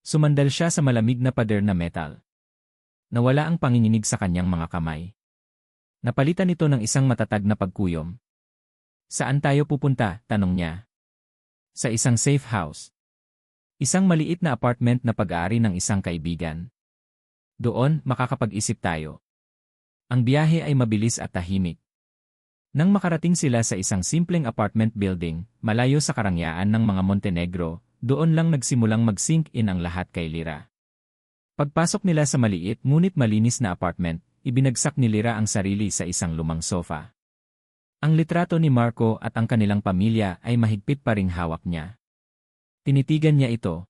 A: Sumandal siya sa malamig na pader na metal. Nawala ang panginginig sa kanyang mga kamay. Napalitan ito ng isang matatag na pagkuyom. Saan tayo pupunta? Tanong niya. Sa isang safe house. Isang maliit na apartment na pag-aari ng isang kaibigan. Doon, makakapag-isip tayo. Ang biyahe ay mabilis at tahimik. Nang makarating sila sa isang simpleng apartment building, malayo sa karangyaan ng mga Montenegro, doon lang nagsimulang mag-sink in ang lahat kay Lyra. Pagpasok nila sa maliit ngunit malinis na apartment, ibinagsak ni Lyra ang sarili sa isang lumang sofa. Ang litrato ni Marco at ang kanilang pamilya ay mahigpit pa ring hawak niya. Tinitigan niya ito.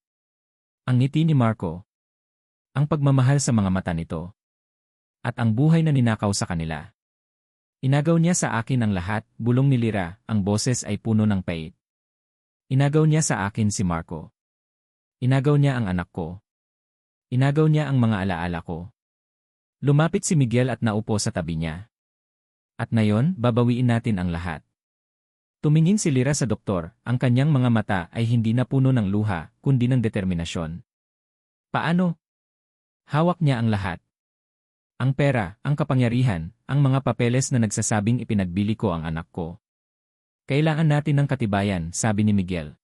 A: Ang ngiti ni Marco. Ang pagmamahal sa mga mata nito. At ang buhay na ninakaw sa kanila. Inagaw niya sa akin ang lahat, bulong ni Lyra, ang boses ay puno ng pait. Inagaw niya sa akin si Marco. Inagaw niya ang anak ko. Inagaw niya ang mga alaala ko. Lumapit si Miguel at naupo sa tabi niya. At ngayon, babawiin natin ang lahat. Tumingin si Lyra sa doktor, ang kanyang mga mata ay hindi na puno ng luha, kundi ng determinasyon. Paano? Hawak niya ang lahat. Ang pera, ang kapangyarihan, ang mga papeles na nagsasabing ipinagbili ko ang anak ko. Kailangan natin ng katibayan, sabi ni Miguel.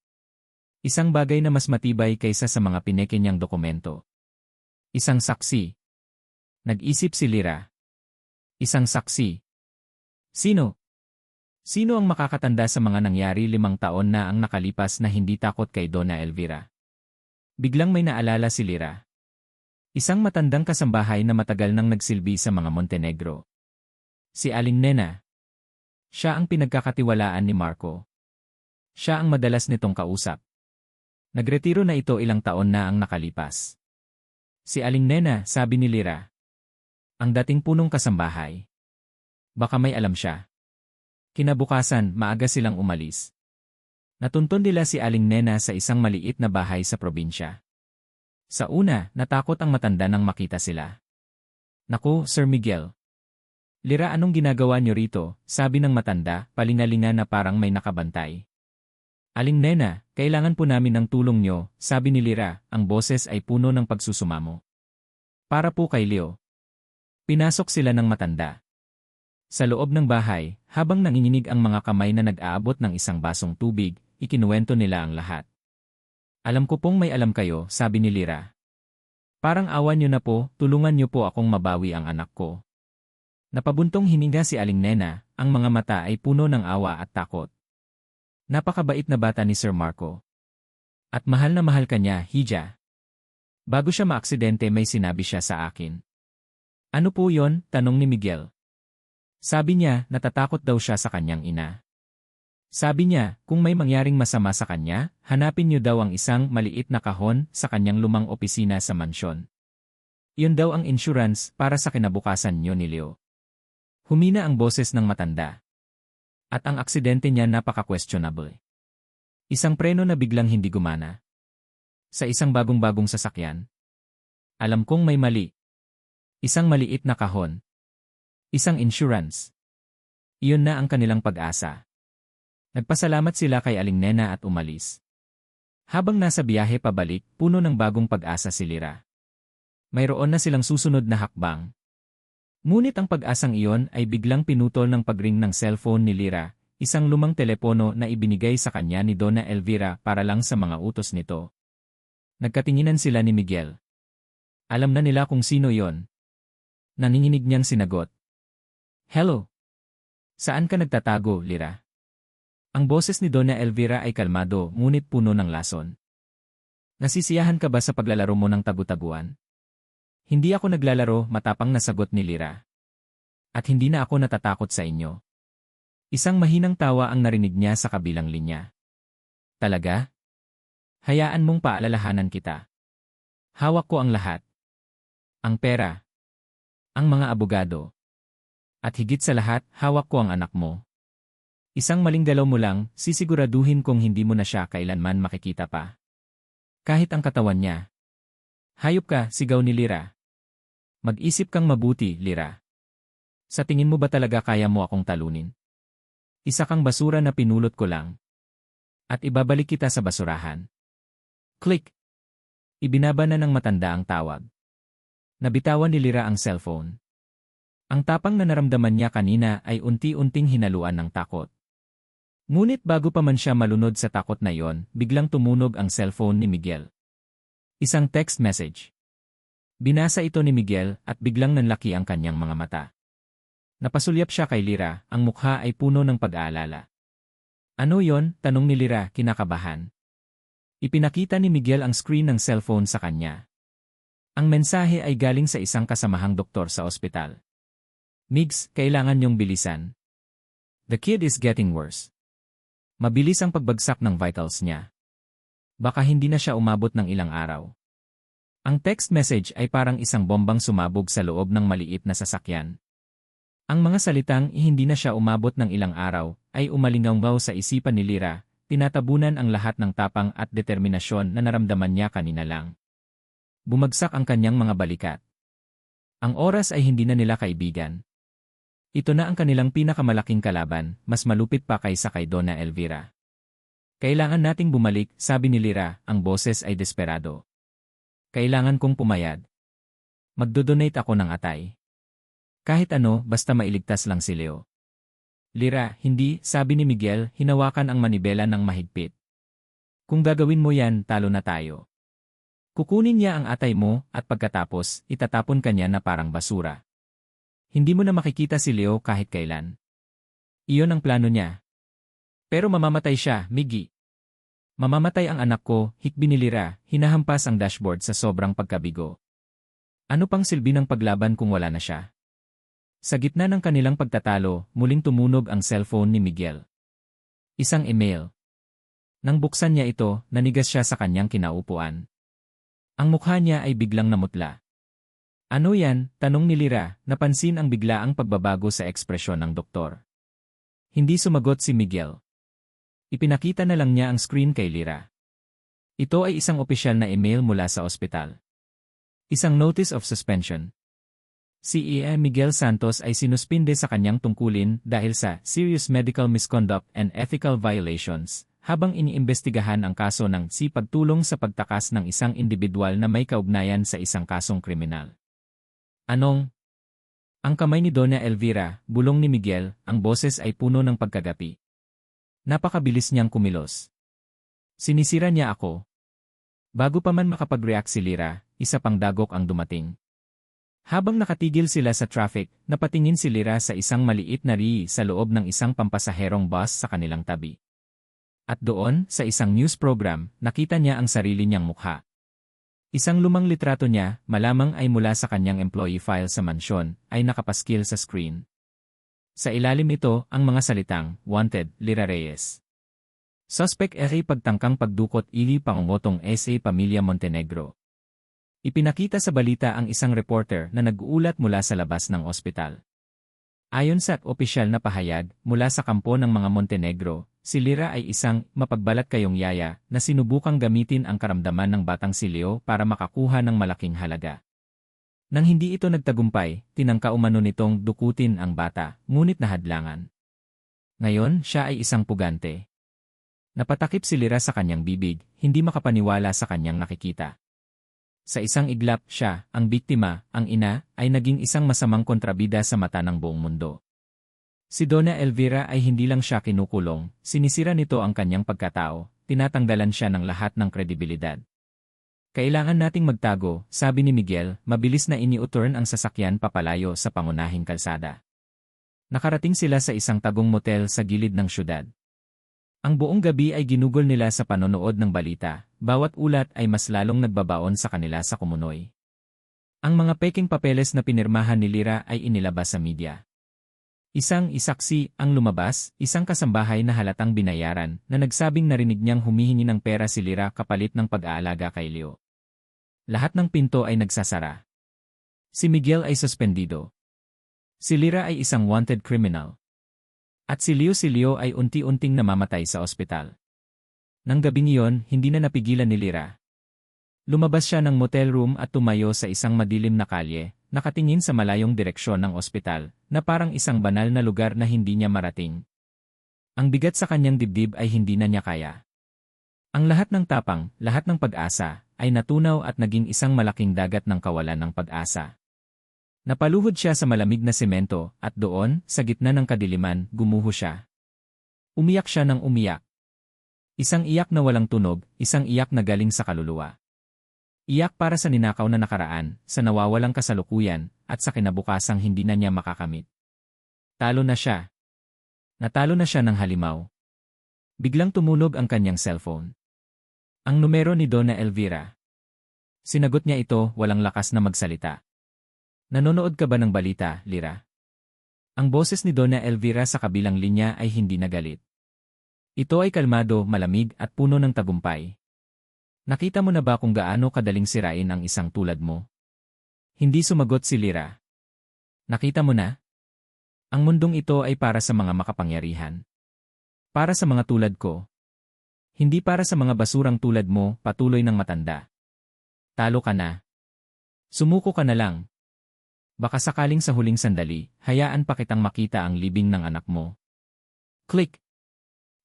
A: Isang bagay na mas matibay kaysa sa mga pineke niyang dokumento. Isang saksi. Nag-isip si Lyra. Isang saksi. Sino? Sino ang makakatanda sa mga nangyari 5 taon na ang nakalipas na hindi takot kay Donna Elvira? Biglang may naalala si Lyra. Isang matandang kasambahay na matagal nang nagsilbi sa mga Montenegro. Si Aling Nena. Siya ang pinagkakatiwalaan ni Marco. Siya ang madalas nitong kausap. Nagretiro na ito ilang taon na ang nakalipas. Si Aling Nena, sabi ni Lyra. Ang dating punong kasambahay. Baka may alam siya. Kinabukasan, maaga silang umalis. Natunton nila si Aling Nena sa isang maliit na bahay sa probinsya. Sa una, natakot ang matanda nang makita sila. Naku, Sir Miguel. Lyra, anong ginagawa niyo rito? Sabi ng matanda, palingalinga na parang may nakabantay. Aling Nena, kailangan po namin ng tulong niyo, sabi ni Lyra, ang boses ay puno ng pagsusumamo. Para po kay Leo. Pinasok sila ng matanda. Sa loob ng bahay, habang nanginginig ang mga kamay na nag-aabot ng isang basong tubig, ikinuwento nila ang lahat. Alam ko pong may alam kayo, sabi ni Lyra. Parang awan niyo na po, tulungan niyo po akong mabawi ang anak ko. Napabuntong hininga si Aling Nena, ang mga mata ay puno ng awa at takot. Napakabait na bata ni Sir Marco. At mahal na mahal kanya, Hija. Bago siya maaksidente may sinabi siya sa akin. Ano po yon? Tanong ni Miguel. Sabi niya, natatakot daw siya sa kanyang ina. Sabi niya, kung may mangyaring masama sa kanya, hanapin niyo daw ang isang maliit na kahon sa kanyang lumang opisina sa mansyon. Iyon daw ang insurance para sa kinabukasan niyo ni Leo. Humina ang boses ng matanda. At ang aksidente niya napaka-questionable. Isang preno na biglang hindi gumana. Sa isang bagong-bagong sasakyan. Alam kong may mali. Isang maliit na kahon. Isang insurance. Iyon na ang kanilang pag-asa. Nagpasalamat sila kay Aling Nena at umalis. Habang nasa biyahe pabalik, puno ng bagong pag-asa si Lyra. Mayroon na silang susunod na hakbang. Ngunit ang pag-asang iyon ay biglang pinutol ng pagring ng cellphone ni Lyra, isang lumang telepono na ibinigay sa kanya ni Donna Elvira para lang sa mga utos nito. Nagkatinginan sila ni Miguel. Alam na nila kung sino yon. Nanginginig niyang sinagot. Hello. Saan ka nagtatago, Lyra? Ang boses ni Donna Elvira ay kalmado ngunit puno ng lason. Nasisiyahan ka ba sa paglalaro mo ng tagu-taguan? Hindi ako naglalaro, matapang na sagot ni Lyra. At hindi na ako natatakot sa inyo. Isang mahinang tawa ang narinig niya sa kabilang linya. Talaga? Hayaan mong paalalahanan kita. Hawak ko ang lahat. Ang pera. Ang mga abogado. At higit sa lahat, hawak ko ang anak mo. Isang maling galaw mo lang, sisiguraduhin kong hindi mo na siya kailanman makikita pa. Kahit ang katawan niya. Hayop ka, sigaw ni Lyra. Mag-isip kang mabuti, Lyra. Sa tingin mo ba talaga kaya mo akong talunin? Isa kang basura na pinulot ko lang. At ibabalik kita sa basurahan. Click! Ibinaba na ng matanda ang tawag. Nabitawan ni Lyra ang cellphone. Ang tapang na naramdaman niya kanina ay unti-unting hinaluan ng takot. Ngunit bago pa man siya malunod sa takot na yon, biglang tumunog ang cellphone ni Miguel. Isang text message. Binasa ito ni Miguel at biglang nanlaki ang kanyang mga mata. Napasulyap siya kay Lyra, ang mukha ay puno ng pag-aalala. Ano yon? Tanong ni Lyra, kinakabahan. Ipinakita ni Miguel ang screen ng cellphone sa kanya. Ang mensahe ay galing sa isang kasamahang doktor sa ospital. Migs, kailangan niyong bilisan. The kid is getting worse. Mabilis ang pagbagsak ng vitals niya. Baka hindi na siya umabot ng ilang araw. Ang text message ay parang isang bombang sumabog sa loob ng maliit na sasakyan. Ang mga salitang hindi na siya umabot ng ilang araw ay umalingaw sa isipan ni Lyra, tinatabunan ang lahat ng tapang at determinasyon na naramdaman niya kanina lang. Bumagsak ang kanyang mga balikat. Ang oras ay hindi na nila kaibigan. Ito na ang kanilang pinakamalaking kalaban, mas malupit pa kaysa kay Donna Elvira. Kailangan nating bumalik, sabi ni Lyra, ang boses ay desperado. Kailangan kong pumayag. Magdodonate ako ng atay. Kahit ano, basta mailigtas lang si Leo. Lyra, hindi, sabi ni Miguel, hinawakan ang manibela ng mahigpit. Kung gagawin mo yan, talo na tayo. Kukunin niya ang atay mo at pagkatapos, itatapon kanya na parang basura. Hindi mo na makikita si Leo kahit kailan. Iyon ang plano niya. Pero mamamatay siya, Miggy. Mamamatay ang anak ko, hikbi ni Lyra, hinahampas ang dashboard sa sobrang pagkabigo. Ano pang silbi ng paglaban kung wala na siya? Sa gitna ng kanilang pagtatalo, muling tumunog ang cellphone ni Miguel. Isang email. Nang buksan niya ito, nanigas siya sa kanyang kinaupuan. Ang mukha niya ay biglang namutla. Ano yan? Tanong ni Lyra, napansin ang biglaang pagbabago sa ekspresyon ng doktor. Hindi sumagot si Miguel. Ipinakita na lang niya ang screen kay Lyra. Ito ay isang opisyal na email mula sa ospital. Isang notice of suspension. Si Miguel Santos ay sinuspinde sa kanyang tungkulin dahil sa serious medical misconduct and ethical violations, habang iniimbestigahan ang kaso ng pagtulong sa pagtakas ng isang individual na may kaugnayan sa isang kasong kriminal. Anong? Ang kamay ni Donna Elvira, bulong ni Miguel, ang boses ay puno ng pagkagapi. Napakabilis niyang kumilos. Sinisira niya ako. Bago pa man makapag-react si Lyra, isa pang dagok ang dumating. Habang nakatigil sila sa traffic, napatingin si Lyra sa isang maliit na sa loob ng isang pampasaherong bus sa kanilang tabi. At doon, sa isang news program, nakita niya ang sarili niyang mukha. Isang lumang litrato niya, malamang ay mula sa kanyang employee file sa mansyon, ay nakapaskil sa screen. Sa ilalim ito, ang mga salitang, Wanted, Lyra Reyes. Suspect pagtangkang pagdukot ili pangungotong SA Pamilya Montenegro. Ipinakita sa balita ang isang reporter na nag-uulat mula sa labas ng ospital. Ayon sa opisyal na pahayag, mula sa kampo ng mga Montenegro, si Lyra ay isang mapagbalat kayong yaya na sinubukang gamitin ang karamdaman ng batang si Leo para makakuha ng malaking halaga. Nang hindi ito nagtagumpay, tinangka umano nitong dukutin ang bata, ngunit nahadlangan. Ngayon, siya ay isang pugante. Napatakip si Lyra sa kanyang bibig, hindi makapaniwala sa kanyang nakikita. Sa isang iglap, siya, ang biktima, ang ina, ay naging isang masamang kontrabida sa mata ng buong mundo. Si Donna Elvira ay hindi lang siya kinukulong, sinisira nito ang kanyang pagkatao, tinatanggalan siya ng lahat ng kredibilidad. Kailangan nating magtago, sabi ni Miguel, mabilis na ini-u-turn ang sasakyan papalayo sa pangunahing kalsada. Nakarating sila sa isang tagong motel sa gilid ng syudad. Ang buong gabi ay ginugol nila sa panonood ng balita, bawat ulat ay mas lalong nagbabaon sa kanila sa kumunoy. Ang mga peking papeles na pinirmahan ni Lira ay inilabas sa media. Isang isaksi ang lumabas, isang kasambahay na halatang binayaran na nagsabing narinig niyang humihingi ng pera si Lira kapalit ng pag-aalaga kay Leo. Lahat ng pinto ay nagsasara. Si Miguel ay suspendido. Si Lira ay isang wanted criminal. At si Leo ay unti-unting namamatay sa ospital. Nang gabing iyon, hindi na napigilan ni Lira. Lumabas siya ng motel room at tumayo sa isang madilim na kalye, nakatingin sa malayong direksyon ng ospital, na parang isang banal na lugar na hindi niya marating. Ang bigat sa kanyang dibdib ay hindi na niya kaya. Ang lahat ng tapang, lahat ng pag-asa, ay natunaw at naging isang malaking dagat ng kawalan ng pag-asa. Napaluhod siya sa malamig na semento, at doon, sa gitna ng kadiliman, gumuho siya. Umiyak siya ng umiyak. Isang iyak na walang tunog, isang iyak na galing sa kaluluwa. Iyak para sa ninakaw na nakaraan, sa nawawalang kasalukuyan, at sa kinabukasang hindi na niya makakamit. Talo na siya. Natalo na siya ng halimaw. Biglang tumunog ang kanyang cellphone. Ang numero ni Donna Elvira. Sinagot niya ito, walang lakas na magsalita. Nanonood ka ba ng balita, Lira? Ang boses ni Donna Elvira sa kabilang linya ay hindi nagalit. Ito ay kalmado, malamig at puno ng tagumpay. Nakita mo na ba kung gaano kadaling sirain ang isang tulad mo? Hindi sumagot si Lira. Nakita mo na? Ang mundong ito ay para sa mga makapangyarihan. Para sa mga tulad ko. Hindi para sa mga basurang tulad mo, patuloy ng matanda. Talo ka na. Sumuko ka na lang. Baka sakaling sa huling sandali, hayaan pa kitang makita ang libing ng anak mo. Click!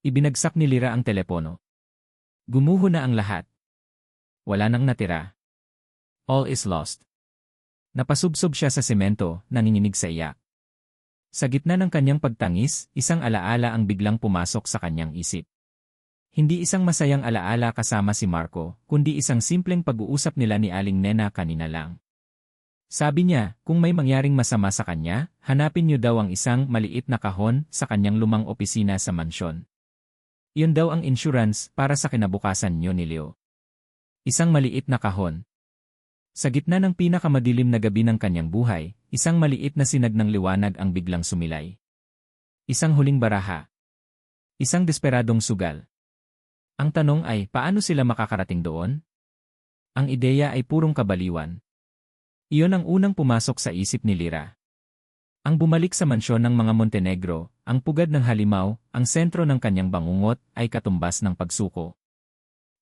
A: Ibinagsak ni Lira ang telepono. Gumuho na ang lahat. Wala nang natira. All is lost. Napasubsob siya sa semento, nanginginig sa iyak. Sa gitna ng kanyang pagtangis, isang alaala ang biglang pumasok sa kanyang isip. Hindi isang masayang alaala kasama si Marco, kundi isang simpleng pag-uusap nila ni Aling Nena kanina lang. Sabi niya, kung may mangyaring masama sa kanya, hanapin niyo daw ang isang maliit na kahon sa kanyang lumang opisina sa mansyon. Iyon daw ang insurance para sa kinabukasan niyo ni Leo. Isang maliit na kahon. Sa gitna ng pinakamadilim na gabi ng kanyang buhay, isang maliit na sinag ng liwanag ang biglang sumilay. Isang huling baraha. Isang desperadong sugal. Ang tanong ay, paano sila makakarating doon? Ang ideya ay purong kabaliwan. Iyon ang unang pumasok sa isip ni Lira. Ang bumalik sa mansyon ng mga Montenegro, ang pugad ng halimaw, ang sentro ng kanyang bangungot, ay katumbas ng pagsuko.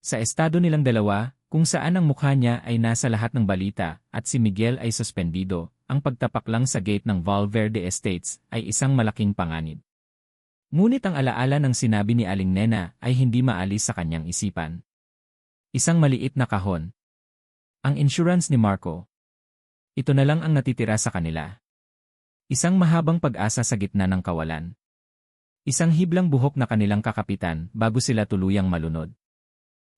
A: Sa estado nilang dalawa, kung saan ang mukha niya ay nasa lahat ng balita, at si Miguel ay suspendido, ang pagtapak lang sa gate ng Valverde Estates ay isang malaking panganib. Ngunit ang alaala ng sinabi ni Aling Nena ay hindi maalis sa kanyang isipan. Isang maliit na kahon. Ang insurance ni Marco. Ito na lang ang natitira sa kanila. Isang mahabang pag-asa sa gitna ng kawalan. Isang hiblang buhok na kanilang kakapitan bago sila tuluyang malunod.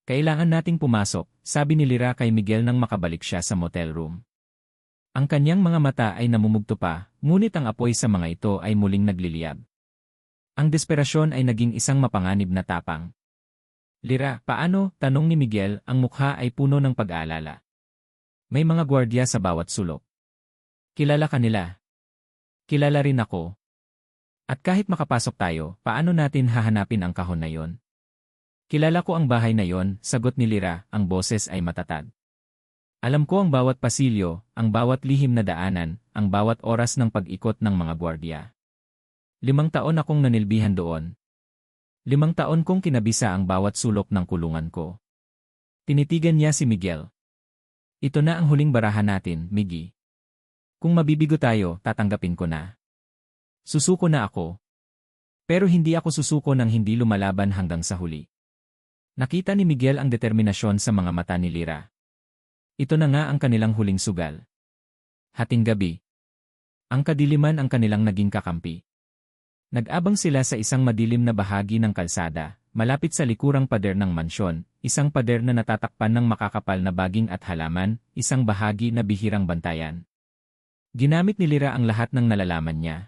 A: Kailangan nating pumasok, sabi ni Lira kay Miguel nang makabalik siya sa motel room. Ang kanyang mga mata ay namumugto pa, ngunit ang apoy sa mga ito ay muling nagliliyab. Ang desperasyon ay naging isang mapanganib na tapang. Lira, paano? Tanong ni Miguel, ang mukha ay puno ng pag-aalala. May mga gwardiya sa bawat sulok. Kilala ka nila. Kilala rin ako. At kahit makapasok tayo, paano natin hahanapin ang kahon na yon? Kilala ko ang bahay na yon, sagot ni Lira, ang boses ay matatag. Alam ko ang bawat pasilyo, ang bawat lihim na daanan, ang bawat oras ng pag-ikot ng mga gwardiya. 5 taon akong nanilbihan doon. 5 taon kong kinabisa ang bawat sulok ng kulungan ko. Tinitigan niya si Miguel. Ito na ang huling barahan natin, Miggy. Kung mabibigo tayo, tatanggapin ko na. Susuko na ako. Pero hindi ako susuko nang hindi lumalaban hanggang sa huli. Nakita ni Miguel ang determinasyon sa mga mata ni Lira. Ito na nga ang kanilang huling sugal. Hating gabi. Ang kadiliman ang kanilang naging kakampi. Nag-abang sila sa isang madilim na bahagi ng kalsada, malapit sa likurang pader ng mansyon, isang pader na natatakpan ng makakapal na baging at halaman, isang bahagi na bihirang bantayan. Ginamit ni Lyra ang lahat ng nalalaman niya.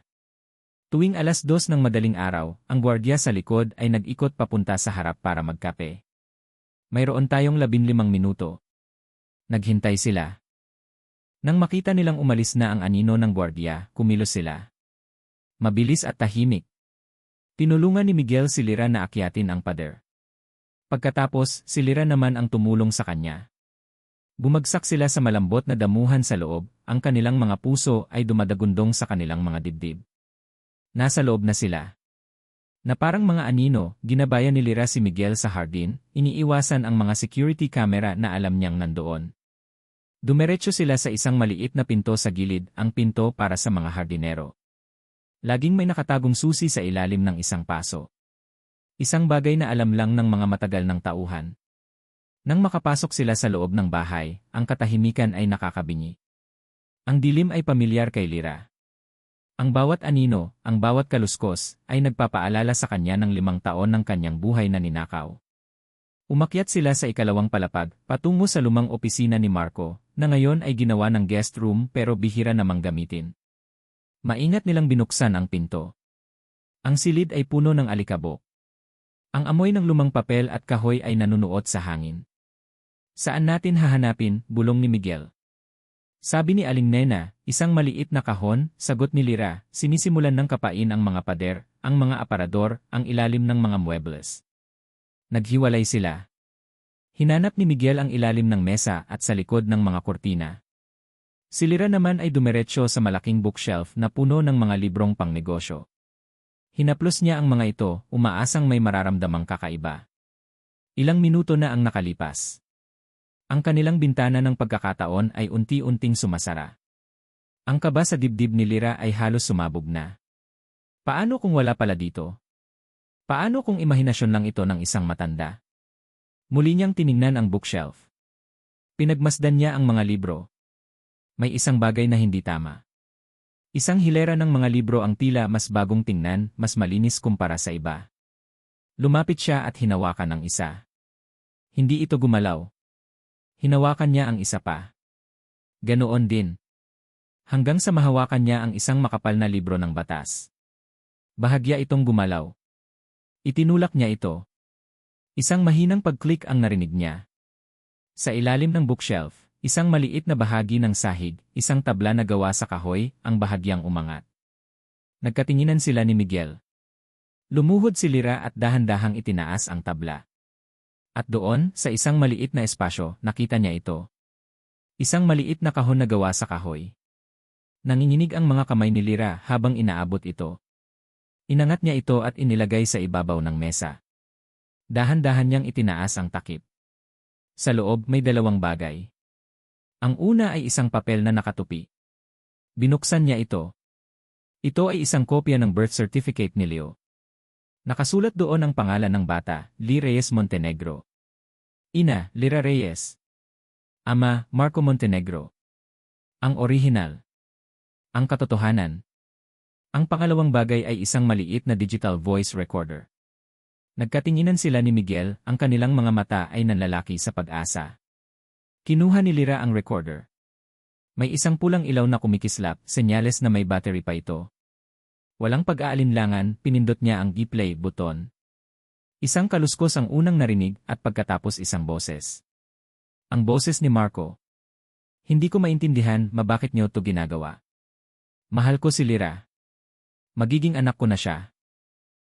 A: Tuwing 2:00 ng madaling araw, ang gwardiya sa likod ay nag-ikot papunta sa harap para magkape. Mayroon tayong 15 minuto. Naghintay sila. Nang makita nilang umalis na ang anino ng gwardiya, kumilos sila. Mabilis at tahimik. Tinulungan ni Miguel si Lyra na akyatin ang pader. Pagkatapos, si Lyra naman ang tumulong sa kanya. Bumagsak sila sa malambot na damuhan sa loob, ang kanilang mga puso ay dumadagundong sa kanilang mga dibdib. Nasa loob na sila. Na parang mga anino, ginabayan ni Lyra si Miguel sa hardin, iniiwasan ang mga security camera na alam niyang nandoon. Dumiretso sila sa isang maliit na pinto sa gilid, ang pinto para sa mga hardinero. Laging may nakatagong susi sa ilalim ng isang paso. Isang bagay na alam lang ng mga matagal ng tauhan. Nang makapasok sila sa loob ng bahay, ang katahimikan ay nakakabingi. Ang dilim ay pamilyar kay Lyra. Ang bawat anino, ang bawat kaluskos, ay nagpapaalala sa kanya ng 5 taon ng kanyang buhay na ninakaw. Umakyat sila sa ikalawang palapag, patungo sa lumang opisina ni Marco, na ngayon ay ginawa ng guest room pero bihira namang gamitin. Maingat nilang binuksan ang pinto. Ang silid ay puno ng alikabok. Ang amoy ng lumang papel at kahoy ay nanunuot sa hangin. Saan natin hahanapin? Bulong ni Miguel. Sabi ni Aling Nena, isang maliit na kahon, sagot ni Lyra, sinisimulan ng kapain ang mga pader, ang mga aparador, ang ilalim ng mga muebles. Naghiwalay sila. Hinanap ni Miguel ang ilalim ng mesa at sa likod ng mga kurtina. Si Lyra naman ay dumiretso sa malaking bookshelf na puno ng mga librong pangnegosyo. Hinaplos niya ang mga ito, umaasang may mararamdamang kakaiba. Ilang minuto na ang nakalipas. Ang kanilang bintana ng pagkakataon ay unti-unting sumasara. Ang kaba sa dibdib ni Lyra ay halos sumabog na. Paano kung wala pala dito? Paano kung imahinasyon lang ito ng isang matanda? Muli niyang tiningnan ang bookshelf. Pinagmasdan niya ang mga libro. May isang bagay na hindi tama. Isang hilera ng mga libro ang tila mas bagong tingnan, mas malinis kumpara sa iba. Lumapit siya at hinawakan ang isa. Hindi ito gumalaw. Hinawakan niya ang isa pa. Ganoon din. Hanggang sa mahawakan niya ang isang makapal na libro ng batas. Bahagya itong gumalaw. Itinulak niya ito. Isang mahinang pag-click ang narinig niya. Sa ilalim ng bookshelf, isang maliit na bahagi ng sahig, isang tabla na gawa sa kahoy, ang bahagyang umangat. Nagkatinginan sila ni Miguel. Lumuhod si Lyra at dahan-dahang itinaas ang tabla. At doon, sa isang maliit na espasyo, nakita niya ito. Isang maliit na kahon na gawa sa kahoy. Nanginginig ang mga kamay ni Lyra habang inaabot ito. Inangat niya ito at inilagay sa ibabaw ng mesa. Dahan-dahan niyang itinaas ang takip. Sa loob may 2 bagay. Ang una ay isang papel na nakatupi. Binuksan niya ito. Ito ay isang kopya ng birth certificate ni Leo. Nakasulat doon ang pangalan ng bata, Lee Reyes Montenegro. Ina, Lyra Reyes. Ama, Marco Montenegro. Ang orihinal. Ang katotohanan. Ang pangalawang bagay ay isang maliit na digital voice recorder. Nagkatinginan sila ni Miguel, ang kanilang mga mata ay nanlalaki sa pag-asa. Kinuha ni Lyra ang recorder. May isang pulang ilaw na kumikislap, senyales na may battery pa ito. Walang pag-aalinlangan, pinindot niya ang i-play button. Isang kaluskos ang unang narinig at pagkatapos isang boses. Ang boses ni Marco. Hindi ko maintindihan, bakit niyo to ginagawa. Mahal ko si Lyra. Magiging anak ko na siya.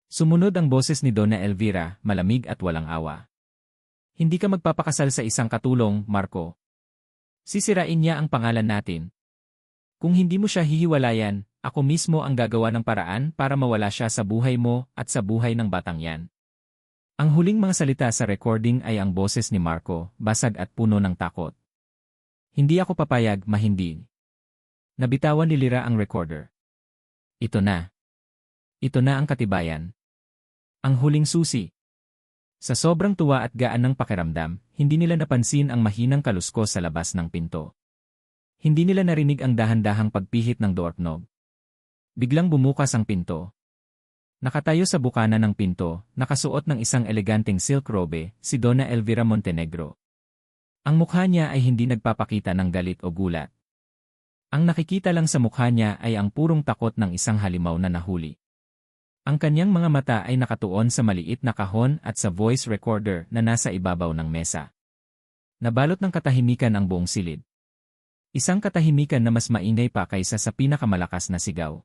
A: Sumunod ang boses ni Donna Elvira, malamig at walang awa. Hindi ka magpapakasal sa isang katulong, Marco. Sisirain niya ang pangalan natin. Kung hindi mo siya hihiwalayan, ako mismo ang gagawa ng paraan para mawala siya sa buhay mo at sa buhay ng batang yan. Ang huling mga salita sa recording ay ang boses ni Marco, basag at puno ng takot. Hindi ako papayag, hindi. Nabitawan ni Lyra ang recorder. Ito na. Ito na ang katibayan. Ang huling susi. Sa sobrang tuwa at gaan ng pakiramdam, hindi nila napansin ang mahinang kaluskos sa labas ng pinto. Hindi nila narinig ang dahan-dahang pagpihit ng doorknob. Biglang bumukas ang pinto. Nakatayo sa bukana ng pinto, nakasuot ng isang eleganteng silk robe, si Donna Elvira Montenegro. Ang mukha niya ay hindi nagpapakita ng galit o gulat. Ang nakikita lang sa mukha niya ay ang purong takot ng isang halimaw na nahuli. Ang kanyang mga mata ay nakatuon sa maliit na kahon at sa voice recorder na nasa ibabaw ng mesa. Nabalot ng katahimikan ang buong silid. Isang katahimikan na mas maingay pa kaysa sa pinakamalakas na sigaw.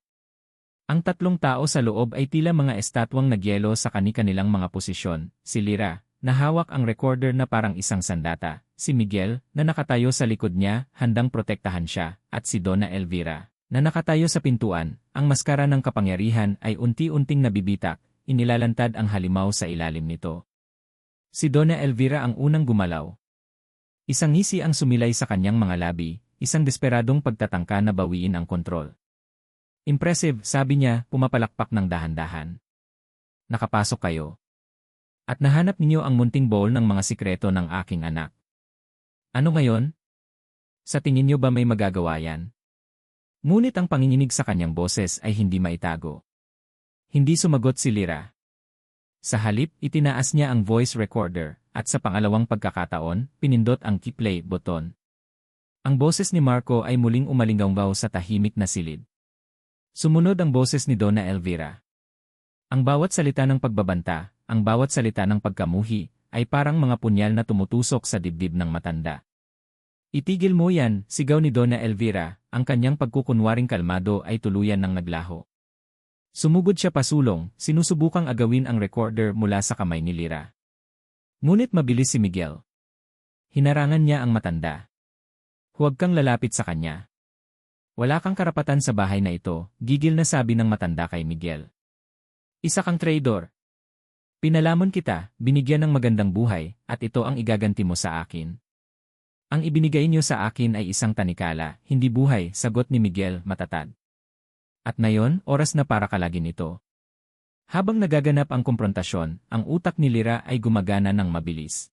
A: Ang tatlong tao sa loob ay tila mga estatwang nagyelo sa kani-kanilang mga posisyon, si Lyra, na hawak ang recorder na parang isang sandata, si Miguel, na nakatayo sa likod niya, handang protektahan siya, at si Donna Elvira, na nakatayo sa pintuan. Ang maskara ng kapangyarihan ay unti-unting nabibitak, inilalantad ang halimaw sa ilalim nito. Si Donna Elvira ang unang gumalaw. Isang ngisi ang sumilay sa kanyang mga labi, isang desperadong pagtatangka na bawiin ang kontrol. Impressive, sabi niya, pumapalakpak ng dahan-dahan. Nakapasok kayo. At nahanap ninyo ang munting bowl ng mga sikreto ng aking anak. Ano ngayon? Sa tingin niyo ba may magagawa yan? Ngunit ang panginginig sa kanyang boses ay hindi maitago. Hindi sumagot si Lyra. Sa halip, itinaas niya ang voice recorder, at sa pangalawang pagkakataon, pinindot ang key play button. Ang boses ni Marco ay muling umalinggaw sa tahimik na silid. Sumunod ang boses ni Donna Elvira. Ang bawat salita ng pagbabanta, ang bawat salita ng pagkamuhi, ay parang mga punyal na tumutusok sa dibdib ng matanda. Itigil mo yan, sigaw ni Donna Elvira, ang kanyang pagkukunwaring kalmado ay tuluyan ng naglaho. Sumugod siya pasulong, sinusubukang agawin ang recorder mula sa kamay ni Lyra. Ngunit mabilis si Miguel. Hinarangan niya ang matanda. Huwag kang lalapit sa kanya. Wala kang karapatan sa bahay na ito, gigil na sabi ng matanda kay Miguel. Isa kang traidor. Pinalamon kita, binigyan ng magandang buhay, at ito ang igaganti mo sa akin. Ang ibinigay niyo sa akin ay isang tanikala, hindi buhay, sagot ni Miguel matatag. At ngayon, oras na para kalagin ito. Habang nagaganap ang komprontasyon, ang utak ni Lyra ay gumagana ng mabilis.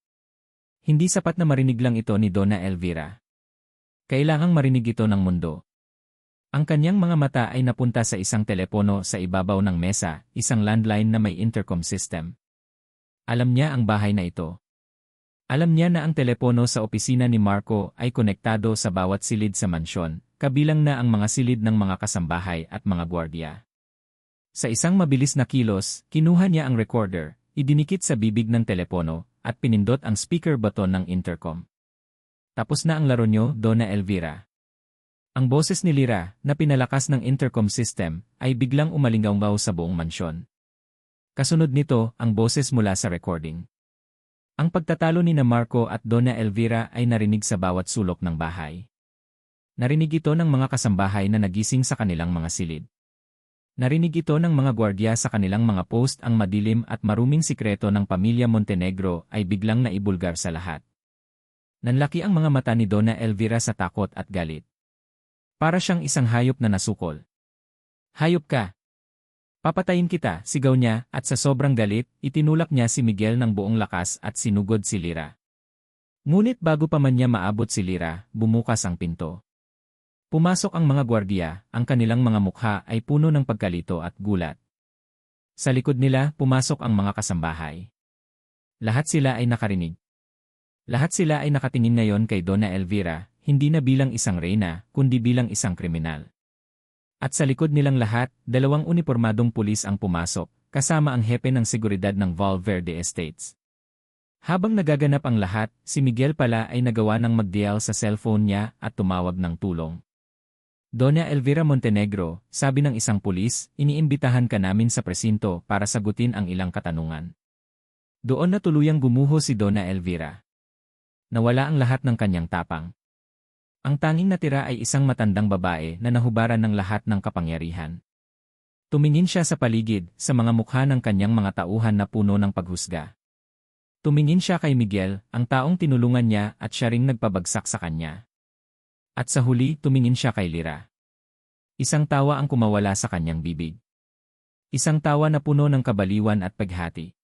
A: Hindi sapat na marinig lang ito ni Donna Elvira. Kailangang marinig ito ng mundo. Ang kanyang mga mata ay napunta sa isang telepono sa ibabaw ng mesa, isang landline na may intercom system. Alam niya ang bahay na ito. Alam niya na ang telepono sa opisina ni Marco ay konektado sa bawat silid sa mansyon, kabilang na ang mga silid ng mga kasambahay at mga gwardiya. Sa isang mabilis na kilos, kinuha niya ang recorder, idinikit sa bibig ng telepono, at pinindot ang speaker button ng intercom. Tapos na ang laro niyo, Donna Elvira. Ang boses ni Lyra, na pinalakas ng intercom system, ay biglang umalinggaw sa buong mansyon. Kasunod nito, ang boses mula sa recording. Ang pagtatalo ni Marco at Donna Elvira ay narinig sa bawat sulok ng bahay. Narinig ito ng mga kasambahay na nagising sa kanilang mga silid. Narinig ito ng mga gwardiya sa kanilang mga post. Ang madilim at maruming sikreto ng pamilya Montenegro ay biglang naibulgar sa lahat. Nanlaki ang mga mata ni Donna Elvira sa takot at galit. Para siyang isang hayop na nasukol. Hayop ka! Papatayin kita, sigaw niya, at sa sobrang galit, itinulak niya si Miguel ng buong lakas at sinugod si Lyra. Ngunit bago pa man niya maabot si Lyra, bumukas ang pinto. Pumasok ang mga gwardiya, ang kanilang mga mukha ay puno ng pagkalito at gulat. Sa likod nila, pumasok ang mga kasambahay. Lahat sila ay nakarinig. Lahat sila ay nakatingin ngayon kay Donna Elvira, hindi na bilang isang reyna, kundi bilang isang kriminal. At sa likod nilang lahat, dalawang unipormadong pulis ang pumasok, kasama ang hepe ng seguridad ng Valverde Estates. Habang nagaganap ang lahat, si Miguel pala ay nagawa ng mag-dial sa cellphone niya at tumawag ng tulong. Donna Elvira Montenegro, sabi ng isang pulis, iniimbitahan ka namin sa presinto para sagutin ang ilang katanungan. Doon na tuluyang gumuho si Donna Elvira. Nawala ang lahat ng kanyang tapang. Ang tanging natira ay isang matandang babae na nahubaran ng lahat ng kapangyarihan. Tumingin siya sa paligid, sa mga mukha ng kanyang mga tauhan na puno ng paghusga. Tumingin siya kay Miguel, ang taong tinulungan niya at siya ring nagpabagsak sa kanya. At sa huli, tumingin siya kay Lyra. Isang tawa ang kumawala sa kanyang bibig. Isang tawa na puno ng kabaliwan at paghati.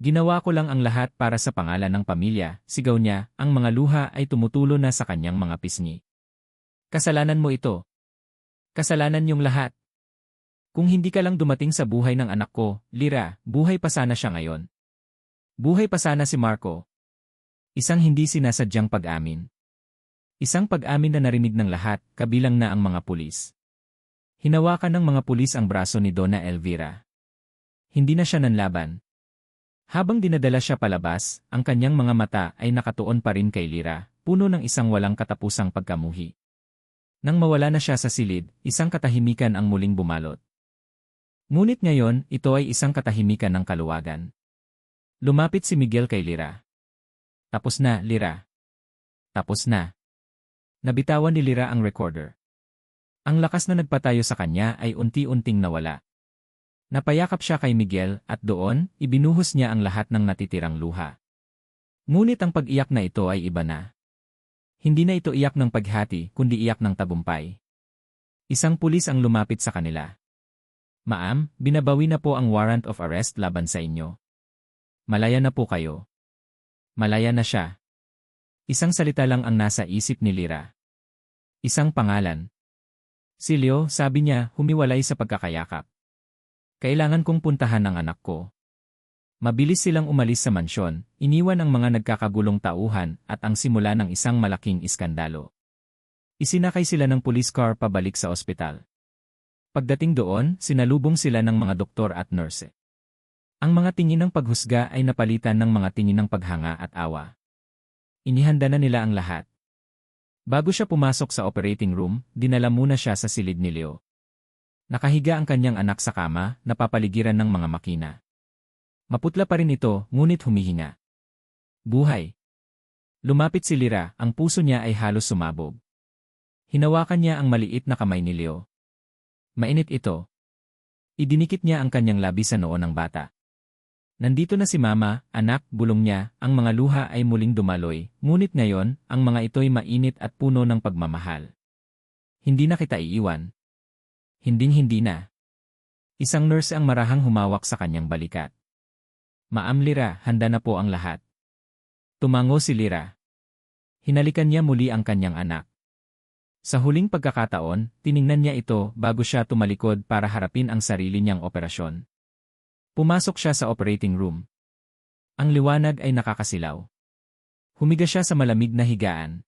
A: Ginawa ko lang ang lahat para sa pangalan ng pamilya, sigaw niya, ang mga luha ay tumutulo na sa kanyang mga pisngi. Kasalanan mo ito. Kasalanan niyong lahat. Kung hindi ka lang dumating sa buhay ng anak ko, Lyra, buhay pa sana siya ngayon. Buhay pa sana si Marco. Isang hindi sinasadyang pag-amin. Isang pag-amin na narinig ng lahat, kabilang na ang mga pulis. Hinawakan ng mga pulis ang braso ni Donna Elvira. Hindi na siya nanlaban. Habang dinadala siya palabas, ang kanyang mga mata ay nakatuon pa rin kay Lyra, puno ng isang walang katapusang pagkamuhi. Nang mawala na siya sa silid, isang katahimikan ang muling bumalot. Ngunit ngayon, ito ay isang katahimikan ng kaluwagan. Lumapit si Miguel kay Lyra. Tapos na, Lyra. Tapos na. Nabitawan ni Lyra ang recorder. Ang lakas na nagpatayo sa kanya ay unti-unting nawala. Napayakap siya kay Miguel at doon, ibinuhos niya ang lahat ng natitirang luha. Ngunit ang pag-iyak na ito ay iba na. Hindi na ito iyak ng paghati kundi iyak ng tagumpay. Isang pulis ang lumapit sa kanila. Ma'am, binabawi na po ang warrant of arrest laban sa inyo. Malaya na po kayo. Malaya na siya. Isang salita lang ang nasa isip ni Lyra. Isang pangalan. Si Leo, sabi niya, humiwalay sa pagkakayakap. Kailangan kong puntahan ang anak ko. Mabilis silang umalis sa mansyon, iniwan ang mga nagkakagulong tauhan at ang simula ng isang malaking iskandalo. Isinakay sila ng police car pabalik sa ospital. Pagdating doon, sinalubong sila ng mga doktor at nurse. Ang mga tingin ng paghusga ay napalitan ng mga tingin ng paghanga at awa. Inihanda na nila ang lahat. Bago siya pumasok sa operating room, dinala muna siya sa silid ni Leo. Nakahiga ang kanyang anak sa kama, napapaligiran ng mga makina. Maputla pa rin ito, ngunit humihinga. Buhay. Lumapit si Lyra, ang puso niya ay halos sumabog. Hinawakan niya ang maliit na kamay ni Leo. Mainit ito. Idinikit niya ang kanyang labi sa noo ng bata. Nandito na si Mama, anak, bulong niya, ang mga luha ay muling dumaloy, ngunit ngayon, ang mga ito'y mainit at puno ng pagmamahal. Hindi na kita iiwan. Hinding-hindi na. Isang nurse ang marahang humawak sa kanyang balikat. Ma'am Lyra, handa na po ang lahat. Tumango si Lyra. Hinalikan niya muli ang kanyang anak. Sa huling pagkakataon, tiningnan niya ito bago siya tumalikod para harapin ang sarili niyang operasyon. Pumasok siya sa operating room. Ang liwanag ay nakakasilaw. Humiga siya sa malamig na higaan.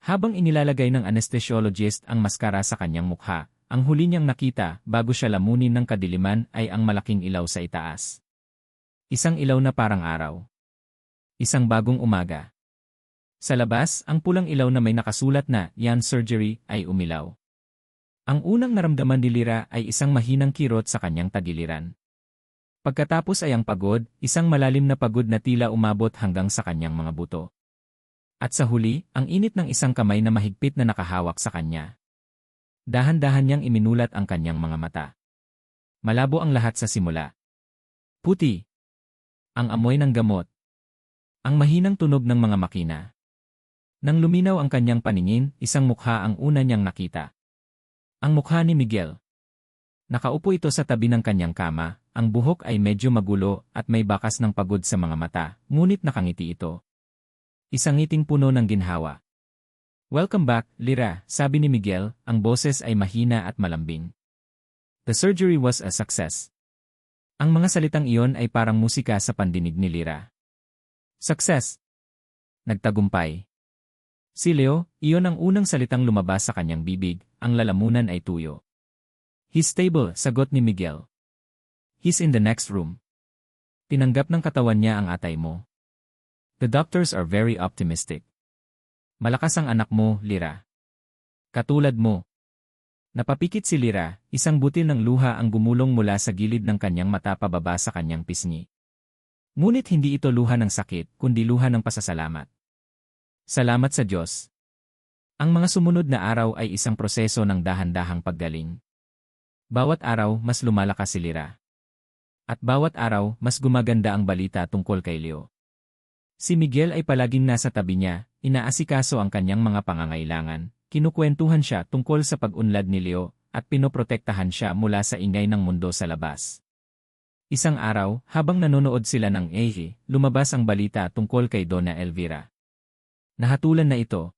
A: Habang inilalagay ng anesthesiologist ang maskara sa kanyang mukha, ang huli niyang nakita bago siya lamunin ng kadiliman ay ang malaking ilaw sa itaas. Isang ilaw na parang araw. Isang bagong umaga. Sa labas, ang pulang ilaw na may nakasulat na "Yan Surgery" ay umilaw. Ang unang naramdaman ni Lyra ay isang mahinang kirot sa kanyang tagiliran. Pagkatapos ay ang pagod, isang malalim na pagod na tila umabot hanggang sa kanyang mga buto. At sa huli, ang init ng isang kamay na mahigpit na nakahawak sa kanya. Dahan-dahan niyang iminulat ang kanyang mga mata. Malabo ang lahat sa simula. Puti. Ang amoy ng gamot. Ang mahinang tunog ng mga makina. Nang luminaw ang kanyang paningin, isang mukha ang una niyang nakita. Ang mukha ni Miguel. Nakaupo ito sa tabi ng kanyang kama, ang buhok ay medyo magulo at may bakas ng pagod sa mga mata, ngunit nakangiti ito. Isang ngiting puno ng ginhawa. Welcome back, Lyra, sabi ni Miguel, ang boses ay mahina at malambing. The surgery was a success. Ang mga salitang iyon ay parang musika sa pandinig ni Lyra. Success. Nagtagumpay. Si Leo, iyon ang unang salitang lumabas sa kanyang bibig, ang lalamunan ay tuyo. He's stable, sagot ni Miguel. He's in the next room. Tinanggap ng katawan niya ang atay mo. The doctors are very optimistic. Malakas ang anak mo, Lyra. Katulad mo. Napapikit si Lyra, isang butil ng luha ang gumulong mula sa gilid ng kanyang mata pababa sa kanyang pisngi. Ngunit hindi ito luha ng sakit, kundi luha ng pasasalamat. Salamat sa Diyos. Ang mga sumunod na araw ay isang proseso ng dahan-dahang paggaling. Bawat araw, mas lumalakas si Lyra. At bawat araw, mas gumaganda ang balita tungkol kay Leo. Si Miguel ay palaging nasa tabi niya, inaasikaso ang kanyang mga pangangailangan, kinukwentuhan siya tungkol sa pag-unlad ni Leo, at pinoprotektahan siya mula sa ingay ng mundo sa labas. Isang araw, habang nanonood sila ng AE, lumabas ang balita tungkol kay Donna Elvira. Nahatulan na ito.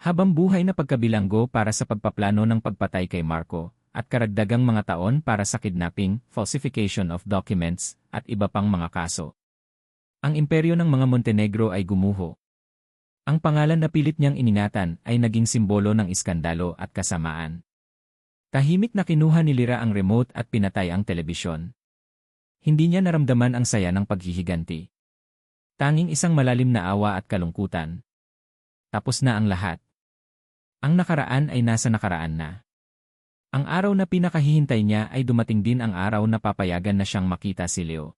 A: Habang buhay na pagkabilanggo para sa pagpaplano ng pagpatay kay Marco, at karagdagang mga taon para sa kidnapping, falsification of documents, at iba pang mga kaso. Ang imperyo ng mga Montenegro ay gumuho. Ang pangalan na pilit niyang iningatan ay naging simbolo ng iskandalo at kasamaan. Tahimik na kinuha ni Lira ang remote at pinatay ang telebisyon. Hindi niya naramdaman ang saya ng paghihiganti. Tanging isang malalim na awa at kalungkutan. Tapos na ang lahat. Ang nakaraan ay nasa nakaraan na. Ang araw na pinakahihintay niya ay dumating din ang araw na papayagan na siyang makita si Leo.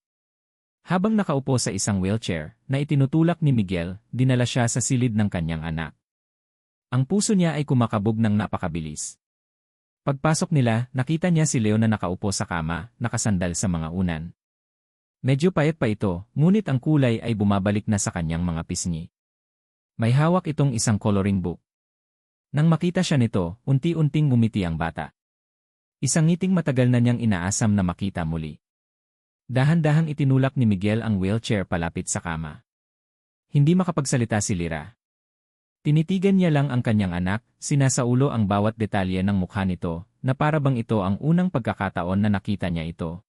A: Habang nakaupo sa isang wheelchair na itinutulak ni Miguel, dinala siya sa silid ng kanyang anak. Ang puso niya ay kumakabog ng napakabilis. Pagpasok nila, nakita niya si Leo na nakaupo sa kama, nakasandal sa mga unan. Medyo payat pa ito, ngunit ang kulay ay bumabalik na sa kanyang mga pisngi. May hawak itong isang coloring book. Nang makita siya nito, unti-unting ngumiti ang bata. Isang ngiting matagal na niyang inaasam na makita muli. Dahan-dahang itinulak ni Miguel ang wheelchair palapit sa kama. Hindi makapagsalita si Lira. Tinitigan niya lang ang kanyang anak, sinasaulo ang bawat detalye ng mukha nito, na para bang ito ang unang pagkakataon na nakita niya ito.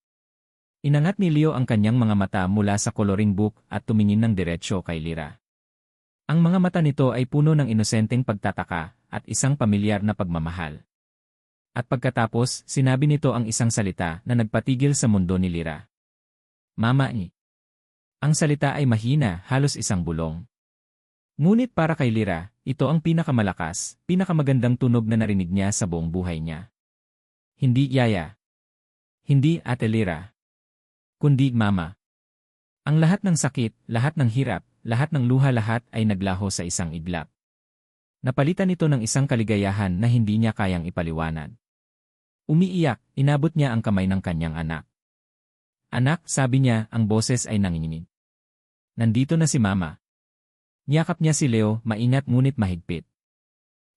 A: Inangat ni Leo ang kanyang mga mata mula sa coloring book at tumingin ng diretsyo kay Lira. Ang mga mata nito ay puno ng inosenteng pagtataka at isang pamilyar na pagmamahal. At pagkatapos, sinabi nito ang isang salita na nagpatigil sa mundo ni Lira. Mama ni. Ang salita ay mahina, halos isang bulong. Ngunit para kay Lira, ito ang pinakamalakas, pinakamagandang tunog na narinig niya sa buong buhay niya. Hindi yaya. Hindi ate Lira. Kundi mama. Ang lahat ng sakit, lahat ng hirap, lahat ng luha lahat ay naglaho sa isang iglap. Napalitan ito ng isang kaligayahan na hindi niya kayang ipaliwanag. Umiiyak, inabot niya ang kamay ng kanyang anak. Anak, sabi niya, ang boses ay nanginginig. Nandito na si mama. Niyakap niya si Leo, maingat ngunit mahigpit.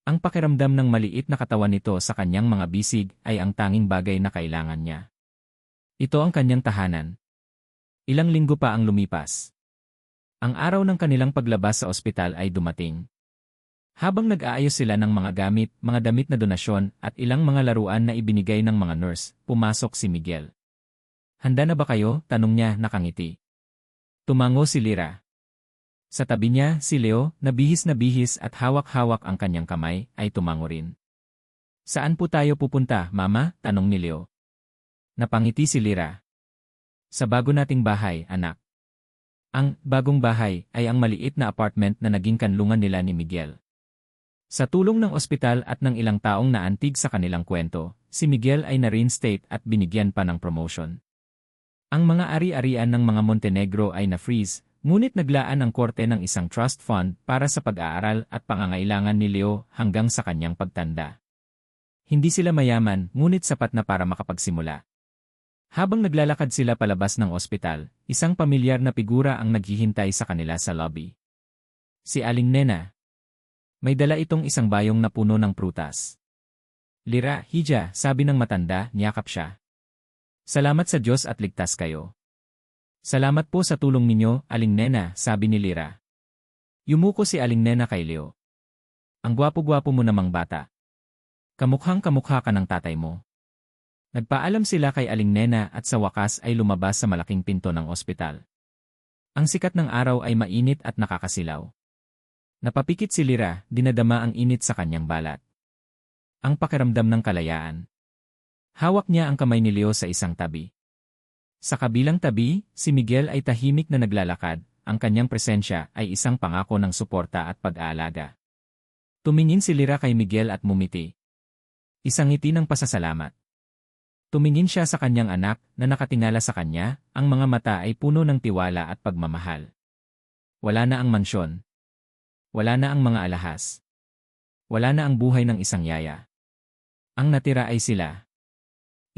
A: Ang pakiramdam ng maliit na katawan nito sa kanyang mga bisig ay ang tanging bagay na kailangan niya. Ito ang kanyang tahanan. Ilang linggo pa ang lumipas. Ang araw ng kanilang paglabas sa ospital ay dumating. Habang nag-aayos sila ng mga gamit, mga damit na donasyon at ilang mga laruan na ibinigay ng mga nurse, pumasok si Miguel. Handa na ba kayo? Tanong niya nakangiti. Tumango si Lira. Sa tabi niya, si Leo, na bihis at hawak-hawak ang kanyang kamay, ay tumango rin. Saan po tayo pupunta, mama? Tanong ni Leo. Napangiti si Lira. Sa bago nating bahay, anak. Ang bagong bahay ay ang maliit na apartment na naging kanlungan nila ni Miguel. Sa tulong ng ospital at ng ilang taong naantig sa kanilang kwento, si Miguel ay na-reinstate at binigyan pa ng promotion. Ang mga ari-arian ng mga Montenegro ay na-freeze, ngunit naglaan ang korte ng isang trust fund para sa pag-aaral at pangangailangan ni Leo hanggang sa kanyang pagtanda. Hindi sila mayaman, ngunit sapat na para makapagsimula. Habang naglalakad sila palabas ng ospital, isang pamilyar na figura ang naghihintay sa kanila sa lobby. Si Aling Nena. May dala itong isang bayong na puno ng prutas. Lira, Hija, sabi ng matanda, niyakap siya. Salamat sa Diyos at ligtas kayo. Salamat po sa tulong ninyo, Aling Nena, sabi ni Lira. Yumuko si Aling Nena kay Leo. Ang gwapo-gwapo mo namang bata. Kamukhang kamukha ka ng tatay mo. Nagpaalam sila kay Aling Nena at sa wakas ay lumabas sa malaking pinto ng ospital. Ang sikat ng araw ay mainit at nakakasilaw. Napapikit si Lira, dinadama ang init sa kanyang balat. Ang pakiramdam ng kalayaan. Hawak niya ang kamay ni Leo sa isang tabi. Sa kabilang tabi, si Miguel ay tahimik na naglalakad, ang kanyang presensya ay isang pangako ng suporta at pag-aalaga. Tumingin si Lira kay Miguel at mumiti. Isang ngiti ng pasasalamat. Tumingin siya sa kanyang anak na nakatingala sa kanya, ang mga mata ay puno ng tiwala at pagmamahal. Wala na ang mansyon. Wala na ang mga alahas. Wala na ang buhay ng isang yaya. Ang natira ay sila.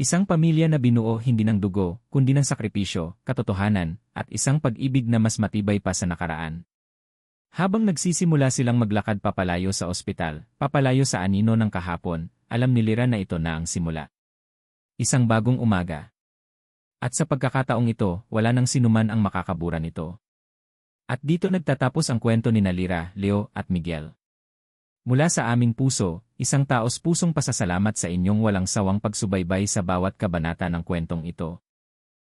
A: Isang pamilya na binuo hindi ng dugo, kundi ng sakripisyo, katotohanan, at isang pag-ibig na mas matibay pa sa nakaraan. Habang nagsisimula silang maglakad papalayo sa ospital, papalayo sa anino ng kahapon, alam ni Lira na ito na ang simula. Isang bagong umaga. At sa pagkakataong ito, wala nang sinuman ang makakabura nito. At dito nagtatapos ang kwento ni Lyra, Leo, at Miguel. Mula sa aming puso, isang taos-pusong pasasalamat sa inyong walang sawang pagsubaybay sa bawat kabanata ng kwentong ito.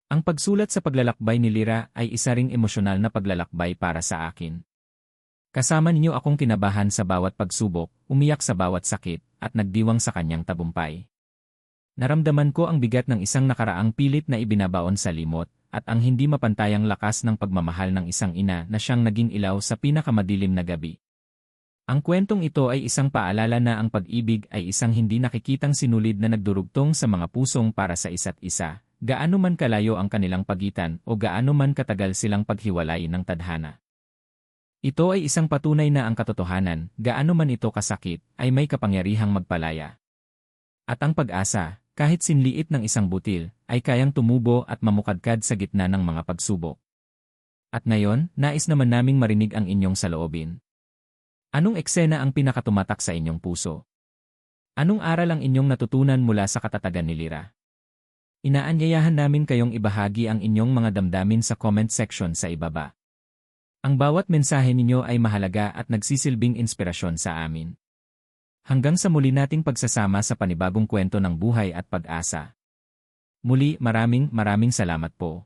A: Ang pagsulat sa paglalakbay ni Lyra ay isa ring emosyonal na paglalakbay para sa akin. Kasama ninyo akong kinabahan sa bawat pagsubok, umiyak sa bawat sakit, at nagdiwang sa kanyang tagumpay. Naramdaman ko ang bigat ng isang nakaraang pilit na ibinabaon sa limot, at ang hindi mapantayang lakas ng pagmamahal ng isang ina na siyang naging ilaw sa pinakamadilim na gabi. Ang kwentong ito ay isang paalala na ang pag-ibig ay isang hindi nakikitang sinulid na nagdurugtong sa mga pusong para sa isa't isa, gaano man kalayo ang kanilang pagitan o gaano man katagal silang paghiwalay ng tadhana. Ito ay isang patunay na ang katotohanan, gaano man ito kasakit, ay may kapangyarihang magpalaya. At ang pag-asa, kahit sinliit ng isang butil, ay kayang tumubo at mamukadkad sa gitna ng mga pagsubok. At ngayon, nais naman naming marinig ang inyong saloobin. Anong eksena ang pinakatumatak sa inyong puso? Anong aral ang inyong natutunan mula sa katatagan ni Lyra? Inaanyayahan namin kayong ibahagi ang inyong mga damdamin sa comment section sa ibaba. Ang bawat mensahe ninyo ay mahalaga at nagsisilbing inspirasyon sa amin. Hanggang sa muli nating pagsasama sa panibagong kwento ng buhay at pag-asa. Muli, maraming salamat po.